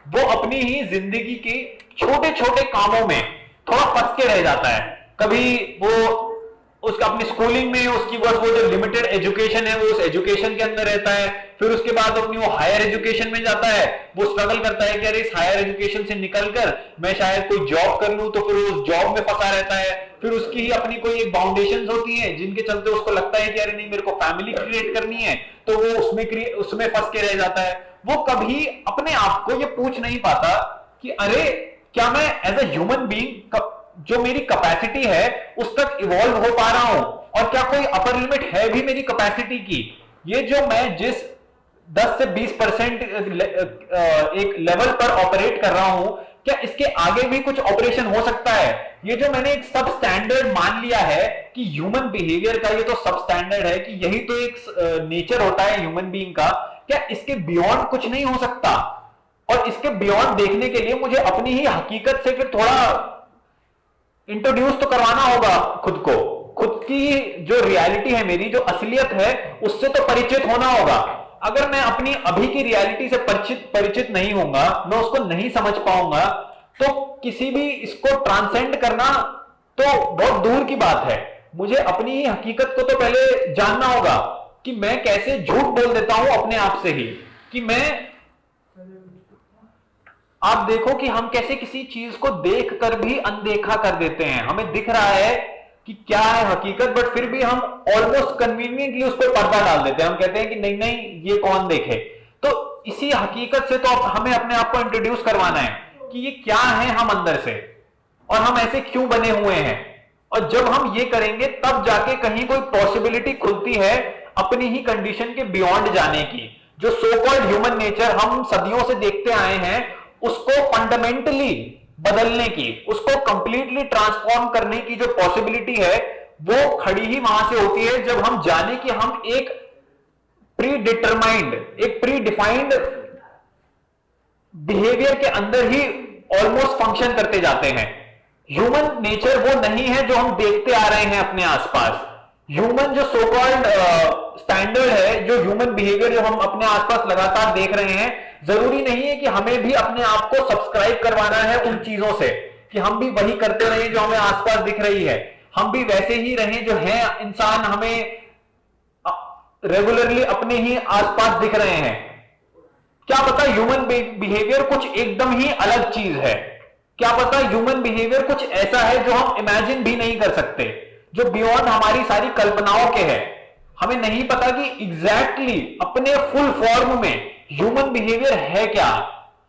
वो अपनी ही जिंदगी के छोटे छोटे कामों में थोड़ा फंस के रह जाता है। कभी वो उसका अपनी स्कूलिंग में उसकी बस वो जो लिमिटेड एजुकेशन है वो उस एजुकेशन के अंदर रहता है, फिर उसके बाद अपनी वो हायर एजुकेशन में जाता है, वो स्ट्रगल करता है कि अरे इस हायर एजुकेशन से निकलकर मैं शायद कोई जॉब कर लूं, तो फिर वो उस जॉब में फंसा रहता है। फिर उसकी ही अपनी कोई एक बाउंडेशंस होती हैं जिनके चलते उसको लगता है कि अरे नहीं मेरे को फैमिली क्रिएट करनी है, तो वो उसमें फंस के रह जाता है। वो कभी अपने आप को ये पूछ नहीं पाता कि अरे क्या मैं एज अ ह्यूमन बीइंग जो मेरी कैपेसिटी है उस तक इवॉल्व हो पा रहा हूं, और क्या कोई अपर लिमिट है भी मेरी कैपेसिटी की? ये जो मैं जिस 10 से 20% एक लेवल पर ऑपरेट कर रहा हूं, क्या इसके आगे भी कुछ ऑपरेशन हो सकता है? ये जो मैंने एक सब स्टैंडर्ड मान लिया है कि ह्यूमन बिहेवियर का ये तो सब स्टैंडर्ड है कि यही तो एक नेचर होता है ह्यूमन बीइंग का, क्या इसके बियॉन्ड कुछ नहीं हो सकता? और इसके बियॉन्ड देखने के लिए मुझे अपनी ही हकीकत से फिर थोड़ा इंट्रोड्यूस तो करवाना होगा खुद को, खुद की जो रियलिटी है, मेरी जो असलियत है, उससे तो परिचित होना होगा। अगर मैं अपनी अभी की रियलिटी से परिचित नहीं होऊंगा, मैं उसको नहीं समझ पाऊंगा, तो किसी भी इसको ट्रांसेंड करना तो बहुत दूर की बात है। मुझे अपनी ही हकीकत को तो पहले जानना होगा कि मैं कैसे झूठ बोल देता हूं अपने आप से ही, कि मैं, आप देखो कि हम कैसे किसी चीज को देखकर भी अनदेखा कर देते हैं। हमें दिख रहा है कि क्या है हकीकत, बट फिर भी हम ऑलमोस्ट कन्वीनियंटली उस पर पर्दा डाल देते हैं। हम कहते हैं कि नहीं नहीं, ये कौन देखे। तो इसी हकीकत से तो हमें अपने आप को इंट्रोड्यूस करवाना है कि ये क्या है हम अंदर से, और हम ऐसे क्यों बने हुए हैं। और जब हम ये करेंगे तब जाके कहीं कोई पॉसिबिलिटी खुलती है अपनी ही कंडीशन के बियॉन्ड जाने की। जो सो कॉल्ड ह्यूमन नेचर हम सदियों से देखते आए हैं, उसको फंडामेंटली बदलने की, उसको कंप्लीटली ट्रांसफॉर्म करने की जो पॉसिबिलिटी है, वो खड़ी ही वहां से होती है जब हम जाने कि हम एक प्री डिटरमाइंड, एक प्री डिफाइंड बिहेवियर के अंदर ही ऑलमोस्ट फंक्शन करते जाते हैं। ह्यूमन नेचर वो नहीं है जो हम देखते आ रहे हैं अपने आसपास। ह्यूमन जो सो कॉल्ड स्टैंडर्ड है, जो ह्यूमन बिहेवियर जो हम अपने आसपास लगातार देख रहे हैं, जरूरी नहीं है कि हमें भी अपने आप को सब्सक्राइब करवाना है उन चीजों से, कि हम भी वही करते रहे जो हमें आसपास दिख रही है, हम भी वैसे ही रहे जो है इंसान हमें रेगुलरली अपने ही आसपास दिख रहे हैं। क्या पता ह्यूमन बिहेवियर कुछ एकदम ही अलग चीज है। क्या पता ह्यूमन बिहेवियर कुछ ऐसा है जो हम इमेजिन भी नहीं कर सकते, जो बियॉन्ड हमारी सारी कल्पनाओं के है। हमें नहीं पता कि एग्जैक्टली अपने फुल फॉर्म में ह्यूमन बिहेवियर है क्या।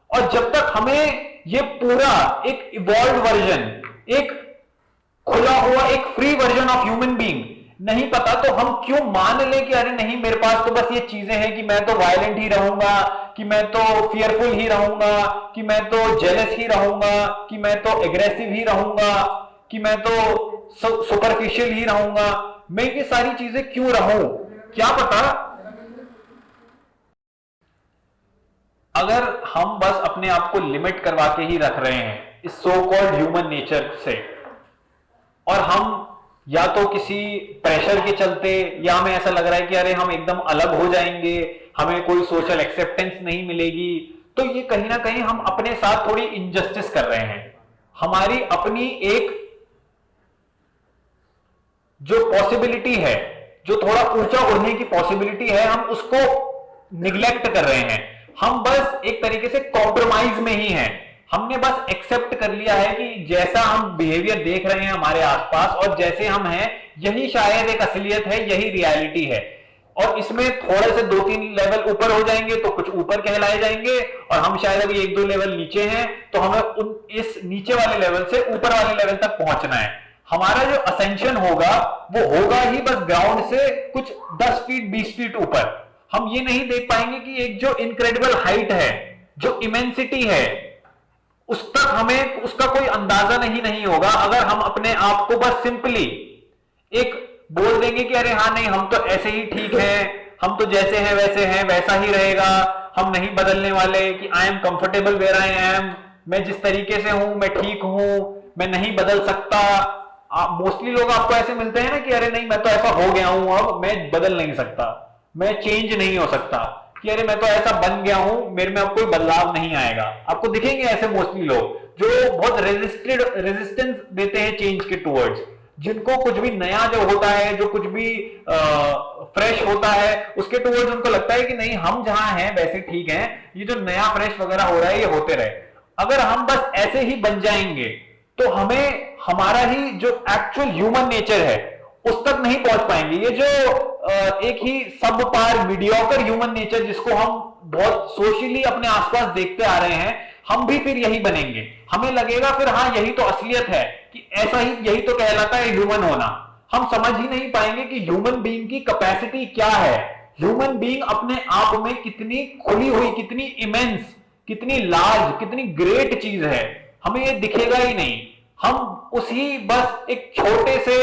और जब तक हमें ये पूरा एक इवॉल्व वर्जन, एक खुला हुआ, एक free version of human being नहीं पता, तो हम क्यों मान लें कि अरे नहीं, मेरे पास तो बस ये चीजें हैं कि मैं तो वायलेंट ही रहूंगा, कि मैं तो फियरफुल ही रहूंगा, कि मैं तो जेलस ही रहूंगा, कि मैं तो एग्रेसिव ही रहूंगा, कि मैं तो सुपरफिशियल ही रहूंगा। मैं ये सारी चीजें क्यों रहूं? क्या पता अगर हम बस अपने आप को लिमिट करवा के ही रख रहे हैं इस सो कॉल्ड ह्यूमन नेचर से, और हम या तो किसी प्रेशर के चलते, या हमें ऐसा लग रहा है कि अरे हम एकदम अलग हो जाएंगे, हमें कोई सोशल एक्सेप्टेंस नहीं मिलेगी, तो ये कहीं ना कहीं हम अपने साथ थोड़ी इनजस्टिस कर रहे हैं। हमारी अपनी एक जो पॉसिबिलिटी है, जो थोड़ा ऊंचा उड़ने की पॉसिबिलिटी है, हम उसको निग्लेक्ट कर रहे हैं। हम बस एक तरीके से कॉम्प्रोमाइज में ही हैं। हमने बस एक्सेप्ट कर लिया है कि जैसा हम बिहेवियर देख रहे हैं हमारे आसपास और जैसे हम हैं, यही शायद एक असलियत है, यही रियलिटी है। और इसमें थोड़े से 2-3 लेवल ऊपर हो जाएंगे तो कुछ ऊपर कहलाए जाएंगे, और हम शायद अभी 1-2 लेवल नीचे हैं तो हमें इस नीचे वाले लेवल से ऊपर वाले लेवल तक पहुंचना है। हमारा जो असेंशन होगा वो होगा ही बस ग्राउंड से कुछ 10 फीट 20 फीट ऊपर। हम ये नहीं देख पाएंगे कि एक जो इनक्रेडिबल हाइट है, जो इमेंसिटी है, उस तक हमें उसका कोई अंदाजा नहीं होगा अगर हम अपने आप को बस सिंपली एक बोल देंगे कि अरे हाँ नहीं, हम तो ऐसे ही ठीक हैं, हम तो जैसे हैं वैसे हैं, वैसा ही रहेगा, हम नहीं बदलने वाले, कि I am comfortable where I am, मैं जिस तरीके से हूं मैं ठीक हूं, मैं नहीं बदल सकता। मोस्टली लोग आपको ऐसे मिलते हैं ना कि अरे नहीं, मैं तो ऐसा हो गया हूं, अब मैं बदल नहीं सकता, मैं चेंज नहीं हो सकता, कि अरे मैं तो ऐसा बन गया हूं, मेरे में अब कोई बदलाव नहीं आएगा। आपको दिखेंगे ऐसे मोस्टली लोग जो बहुत रेजिस्टेंस देते हैं चेंज के टुवर्ड्स, जिनको कुछ भी नया जो होता है, जो कुछ भी फ्रेश होता है, उसके टुवर्ड्स उनको लगता है कि नहीं, हम जहां हैं वैसे ठीक हैं, ये जो नया फ्रेश वगैरह हो रहा है ये होते रहे। अगर हम बस ऐसे ही बन जाएंगे तो हमें हमारा ही जो एक्चुअल ह्यूमन नेचर है उस तक नहीं पहुंच पाएंगे। ये जो एक ही सब पार मीडियोकर ह्यूमन नेचर जिसको हम बहुत सोशली अपने आसपास देखते आ रहे हैं, हम भी फिर यही बनेंगे। हमें लगेगा फिर हाँ यही तो असलियत है, कि ऐसा ही यही तो कहलाता है ह्यूमन होना। हम समझ ही नहीं पाएंगे कि ह्यूमन बीइंग की कैपेसिटी क्या है, ह्यूमन बीइंग अपने आप में कितनी खुली हुई, कितनी इमेंस, कितनी लार्ज, कितनी ग्रेट चीज है, हमें ये दिखेगा ही नहीं। हम उसी बस एक छोटे से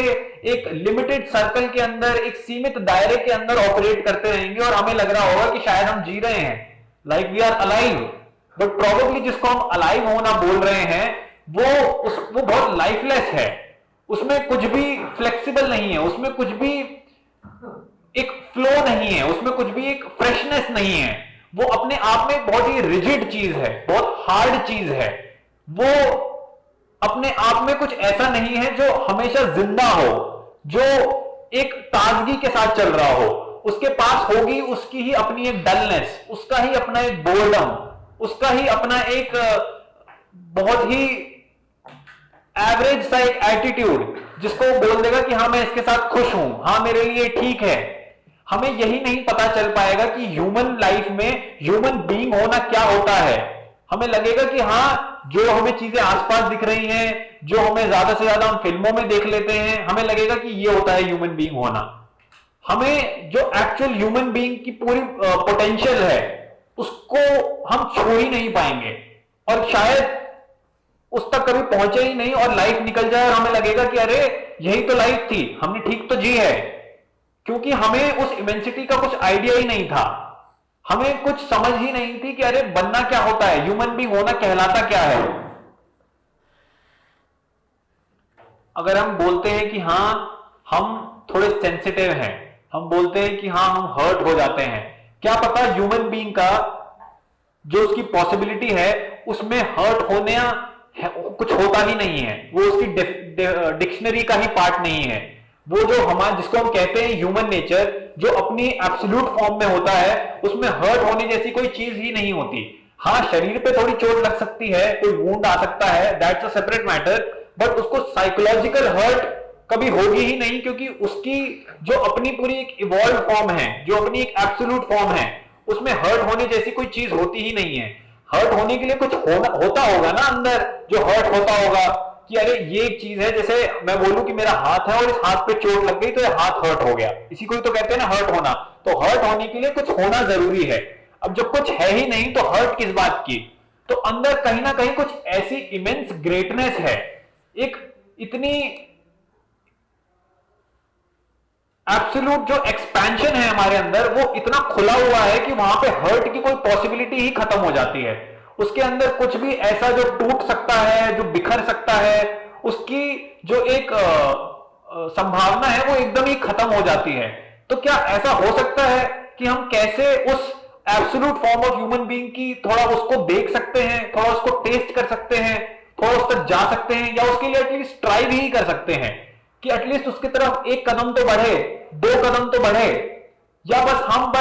एक लिमिटेड सर्कल के अंदर, एक सीमित दायरे के अंदर ऑपरेट करते रहेंगे और हमें लग रहा होगा कि शायद हम जी रहे हैं, like we are alive. But probably जिसको हम अलाइव होना बोल रहे हैं वो बहुत लाइफलेस है, उसमें कुछ भी फ्लेक्सिबल नहीं है, उसमें कुछ भी एक फ्लो नहीं है, उसमें कुछ भी एक फ्रेशनेस नहीं है। वो अपने आप में बहुत ही रिजिड चीज है, बहुत हार्ड चीज है। वो अपने आप में कुछ ऐसा नहीं है जो हमेशा जिंदा हो, जो एक ताजगी के साथ चल रहा हो। उसके पास होगी उसकी ही अपनी एक डलनेस, उसका ही अपना एक बोर्डम, उसका ही अपना एक बहुत ही एवरेज सा एक एटीट्यूड, जिसको वो बोल देगा कि हाँ मैं इसके साथ खुश हूं, हाँ मेरे लिए ठीक है। हमें यही नहीं पता चल पाएगा कि ह्यूमन लाइफ में ह्यूमन बीइंग होना क्या होता है। हमें लगेगा कि हाँ जो हमें चीजें आसपास दिख रही हैं, जो हमें ज्यादा से ज्यादा हम फिल्मों में देख लेते हैं, हमें लगेगा कि ये होता है ह्यूमन बीइंग होना। हमें जो एक्चुअल ह्यूमन बीइंग की पूरी पोटेंशियल है उसको हम छू ही नहीं पाएंगे, और शायद उस तक कभी पहुंचे ही नहीं, और लाइफ निकल जाए और हमें लगेगा कि अरे यही तो लाइफ थी, हमने ठीक तो जी है। क्योंकि हमें उस इमेंसिटी का कुछ आइडिया ही नहीं था, हमें कुछ समझ ही नहीं थी कि अरे बनना क्या होता है, ह्यूमन बीइंग होना कहलाता क्या है। अगर हम बोलते हैं कि हाँ हम थोड़े सेंसिटिव हैं, हम बोलते हैं कि हाँ हम हर्ट हो जाते हैं, क्या पता ह्यूमन बीइंग का जो उसकी पॉसिबिलिटी है उसमें हर्ट होने कुछ होता ही नहीं है, वो उसकी डिक्शनरी का ही पार्ट नहीं है। वो जो हमारा जिसको हम कहते हैं ह्यूमन नेचर, जो अपनी एब्सोल्यूट फॉर्म में होता है, उसमें हर्ट होने जैसी कोई चीज ही नहीं होती। हाँ शरीर पे थोड़ी चोट लग सकती है, कोई वुंड आ सकता है, that's a separate matter, but उसको साइकोलॉजिकल हर्ट कभी होगी ही नहीं, क्योंकि उसकी जो अपनी पूरी एक इवॉल्व फॉर्म है, जो अपनी एक एब्सोल्यूट फॉर्म है, उसमें हर्ट होने जैसी कोई चीज होती ही नहीं है। हर्ट होने के लिए कुछ होता होगा ना अंदर, जो हर्ट होता होगा कि अरे ये एक चीज है, जैसे मैं बोलूं कि मेरा हाथ है और इस हाथ पे चोट लग गई तो ये हाथ हर्ट हो गया, इसी को ही तो कहते हैं ना हर्ट होना। तो हर्ट होने के लिए कुछ होना जरूरी है। अब जब कुछ है ही नहीं तो हर्ट किस बात की। तो अंदर कहीं ना कहीं कुछ ऐसी इमेंस ग्रेटनेस है, एक इतनी एब्सोल्यूट जो एक्सपेंशन है हमारे अंदर, वो इतना खुला हुआ है कि वहां पे हर्ट की कोई पॉसिबिलिटी ही खत्म हो जाती है। उसके अंदर कुछ भी ऐसा जो टूट सकता है, जो बिखर सकता है, उसकी जो एक संभावना है वो एकदम ही खत्म हो जाती है। तो क्या ऐसा हो सकता है कि हम कैसे उस absolute form of human being की थोड़ा उसको देख सकते हैं, थोड़ा उसको टेस्ट कर सकते हैं, थोड़ा उस तक जा सकते हैं, या उसके लिए एटलीस्ट ट्राई भी कर सकते हैं कि एटलीस्ट उसकी तरफ एक कदम तो बढ़े, दो कदम तो बढ़े, या बस हम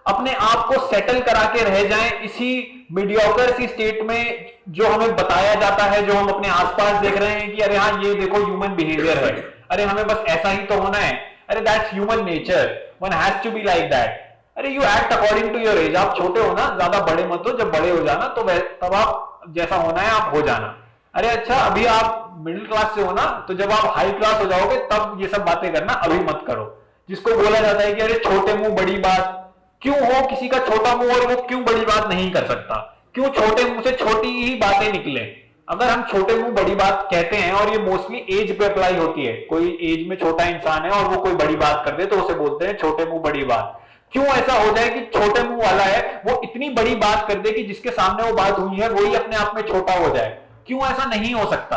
अपने आप को सेटल करा के रह जाएं इसी मीडियोकर सी स्टेट में जो हमें बताया जाता है, जो हम अपने आसपास देख रहे हैं कि अरे हाँ ये देखो ह्यूमन बिहेवियर है, अरे हमें बस ऐसा ही तो होना है, अरे that's human nature, one has to be like that. अरे you act according to your age, आप छोटे हो ना, ज्यादा बड़े मत हो, जब बड़े हो जाना तो तब आप जैसा होना है आप हो जाना। अरे अच्छा अभी आप मिडिल क्लास से हो ना, तो जब आप हाई क्लास हो जाओगे तब ये सब बातें करना, अभी मत करो। जिसको बोला जाता है कि अरे छोटे मुंह बड़ी बात, क्यों हो किसी का छोटा मुंह और वो क्यों बड़ी बात नहीं कर सकता, क्यों छोटे मुंह से छोटी ही बातें निकले। अगर हम छोटे मुंह बड़ी बात कहते हैं, और ये मोस्टली एज पे अप्लाई होती है, कोई एज में छोटा इंसान है और वो कोई बड़ी बात कर दे तो उसे बोलते हैं छोटे मुंह बड़ी बात। क्यों ऐसा हो जाए कि छोटे मुंह वाला है वो इतनी बड़ी बात कर दे कि जिसके सामने वो बात हुई है वही अपने आप में छोटा हो जाए। क्यों ऐसा नहीं हो सकता?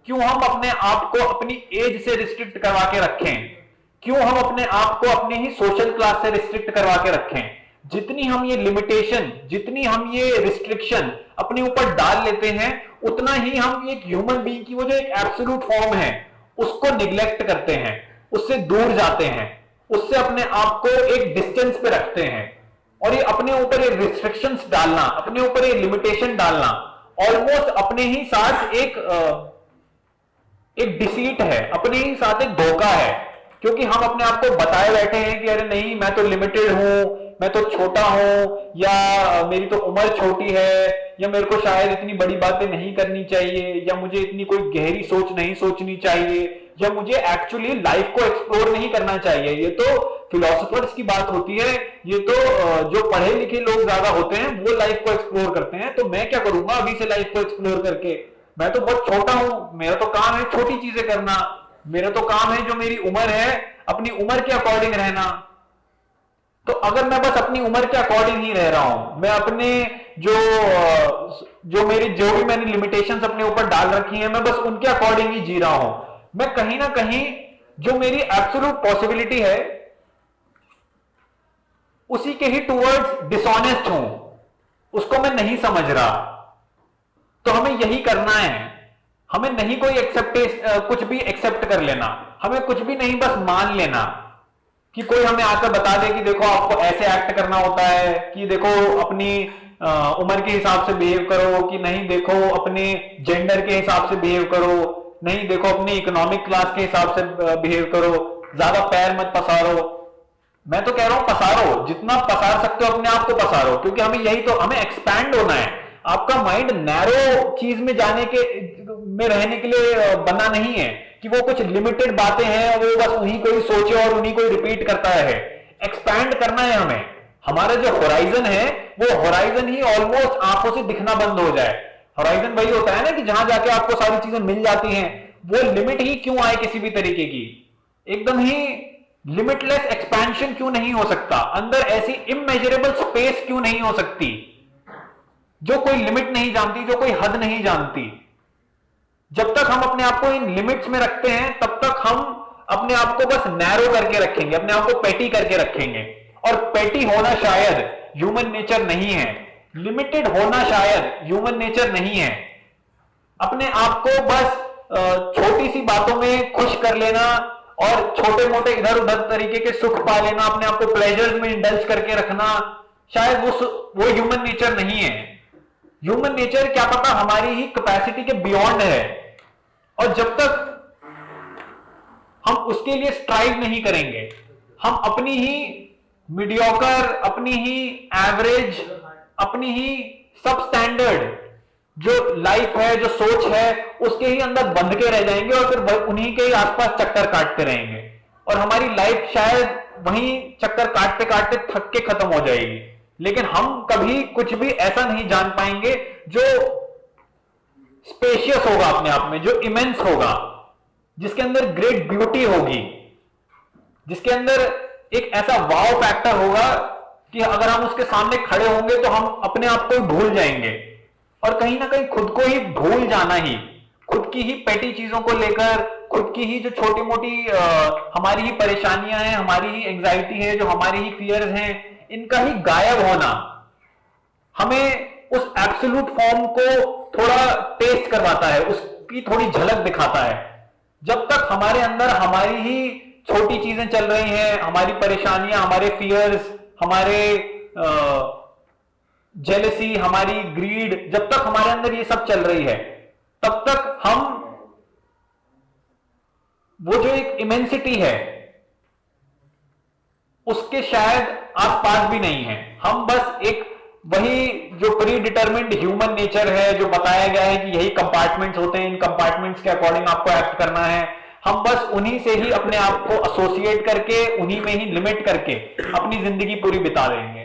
क्यों हम अपने आप को अपनी एज से रिस्ट्रिक्ट करवा के रखें? क्यों हम अपने आप को अपनी ही सोशल क्लास से रिस्ट्रिक्ट करवा के रखें? जितनी हम ये लिमिटेशन, जितनी हम ये रिस्ट्रिक्शन अपने ऊपर डाल लेते हैं, उतना ही हम एक ह्यूमन बीइंग की वो जो एक एब्सोल्यूट फॉर्म है उसको निग्लेक्ट करते हैं, उससे दूर जाते हैं, उससे अपने आप को एक डिस्टेंस पे रखते हैं। और ये अपने ऊपर ये रिस्ट्रिक्शंस डालना, अपने ऊपर ये लिमिटेशन डालना ऑलमोस्ट अपने ही साथ एक डिसीट है, अपने ही साथ एक धोखा है। क्योंकि हम अपने आप को बताए बैठे हैं कि अरे नहीं मैं तो लिमिटेड हूं, मैं तो छोटा हूं, या मेरी तो उम्र छोटी है, या मेरे को शायद इतनी बड़ी बातें नहीं करनी चाहिए, या मुझे इतनी कोई गहरी सोच नहीं सोचनी चाहिए, या मुझे एक्चुअली लाइफ को एक्सप्लोर नहीं करना चाहिए। ये तो फिलोसोफर्स की बात होती है, ये तो जो पढ़े लिखे लोग ज्यादा होते हैं वो लाइफ को एक्सप्लोर करते हैं। तो मैं क्या करूंगा अभी से लाइफ को एक्सप्लोर करके? मैं तो बहुत छोटा हूं, मेरा तो काम है छोटी चीजें करना, मेरा तो काम है जो मेरी उम्र है अपनी उम्र के अकॉर्डिंग रहना। तो अगर मैं बस अपनी उम्र के अकॉर्डिंग ही रह रहा हूं, मैं अपने जो मेरी जो भी मैंने लिमिटेशंस अपने ऊपर डाल रखी हैं, मैं बस उनके अकॉर्डिंग ही जी रहा हूं, मैं कहीं ना कहीं जो मेरी एब्सोल्यूट पॉसिबिलिटी है उसी के ही टूवर्ड्स डिसऑनेस्ट हूं, उसको मैं नहीं समझ रहा। तो हमें यही करना है, हमें नहीं कोई कुछ भी एक्सेप्ट कर लेना, हमें कुछ भी नहीं बस मान लेना कि कोई हमें आकर बता दे कि देखो आपको ऐसे एक्ट करना होता है, कि देखो अपनी उम्र के हिसाब से बिहेव करो, कि नहीं देखो अपने जेंडर के हिसाब से बिहेव करो, नहीं देखो अपनी इकोनॉमिक क्लास के हिसाब से बिहेव करो, ज्यादा पैर मत पसारो। मैं तो कह रहा हूं पसारो, जितना पसार सकते हो अपने आप को पसारो, क्योंकि हमें यही तो, हमें एक्सपैंड होना है। आपका माइंड नैरो चीज में जाने के में रहने के लिए बना नहीं है कि वो कुछ लिमिटेड बातें हैं वो बस उन्हीं को ही सोचे और उन्हीं को ही रिपीट करता है। एक्सपैंड करना है हमें, हमारा जो होराइजन है वो होराइजन ही ऑलमोस्ट आंखों से दिखना बंद हो जाए। होराइजन वही होता है ना कि जहां जाके आपको सारी चीजें मिल जाती हैं, वो लिमिट ही क्यों आए किसी भी तरीके की, एकदम ही लिमिटलेस एक्सपेंशन क्यों नहीं हो सकता, अंदर ऐसी इमेजरेबल स्पेस क्यों नहीं हो सकती जो कोई लिमिट नहीं जानती, जो कोई हद नहीं जानती। जब तक हम अपने आप को इन लिमिट्स में रखते हैं तब तक हम अपने आप को बस नैरो करके रखेंगे, अपने आप को पेटी करके रखेंगे। और पेटी होना शायद ह्यूमन नेचर नहीं है, लिमिटेड होना शायद ह्यूमन नेचर नहीं है। अपने आप को बस छोटी सी बातों में खुश कर लेना और छोटे मोटे इधर उधर तरीके के सुख पा लेना, अपने आप को प्लेजर्स में इंडल्ज करके रखना, शायद वो ह्यूमन नेचर नहीं है। ह्यूमन नेचर क्या पता हमारी ही कैपेसिटी के बियॉन्ड है, और जब तक हम उसके लिए स्ट्राइव नहीं करेंगे, हम अपनी ही मीडियोकर, अपनी ही एवरेज, अपनी ही सब स्टैंडर्ड जो लाइफ है, जो सोच है, उसके ही अंदर बंध के रह जाएंगे और फिर उन्हीं के ही आसपास चक्कर काटते रहेंगे, और हमारी लाइफ शायद वहीं चक्कर काटते काटते थक के खत्म हो जाएगी। लेकिन हम कभी कुछ भी ऐसा नहीं जान पाएंगे जो स्पेशियस होगा अपने आप में, जो इमेंस होगा, जिसके अंदर ग्रेट ब्यूटी होगी, जिसके अंदर एक ऐसा वाव फैक्टर होगा कि अगर हम उसके सामने खड़े होंगे तो हम अपने आप को भूल जाएंगे, और कहीं ना कहीं खुद को ही भूल जाना ही, खुद की ही पेटी चीजों को लेकर, खुद की ही जो छोटी मोटी हमारी ही परेशानियां हैं, हमारी ही एंजाइटी है, जो हमारी ही फियर्स हैं, इनका ही गायब होना हमें उस एब्सोल्यूट फॉर्म को थोड़ा टेस्ट करवाता है, उसकी थोड़ी झलक दिखाता है। जब तक हमारे अंदर हमारी ही छोटी चीजें चल रही हैं, हमारी परेशानियां, हमारे फियर्स, हमारे जेलसी, हमारी ग्रीड, जब तक हमारे अंदर ये सब चल रही है, तब तक हम वो जो एक इमेंसिटी है उसके शायद आसपास भी नहीं है। हम बस एक वही जो प्री डिटरमिन्ड ह्यूमन नेचर है, जो बताया गया है कि यही कंपार्टमेंट्स होते हैं, इन कंपार्टमेंट्स के अकॉर्डिंग आपको एक्ट करना है, हम बस उन्हीं से ही अपने आप को एसोसिएट करके, उन्हीं में ही लिमिट करके अपनी जिंदगी पूरी बिता देंगे।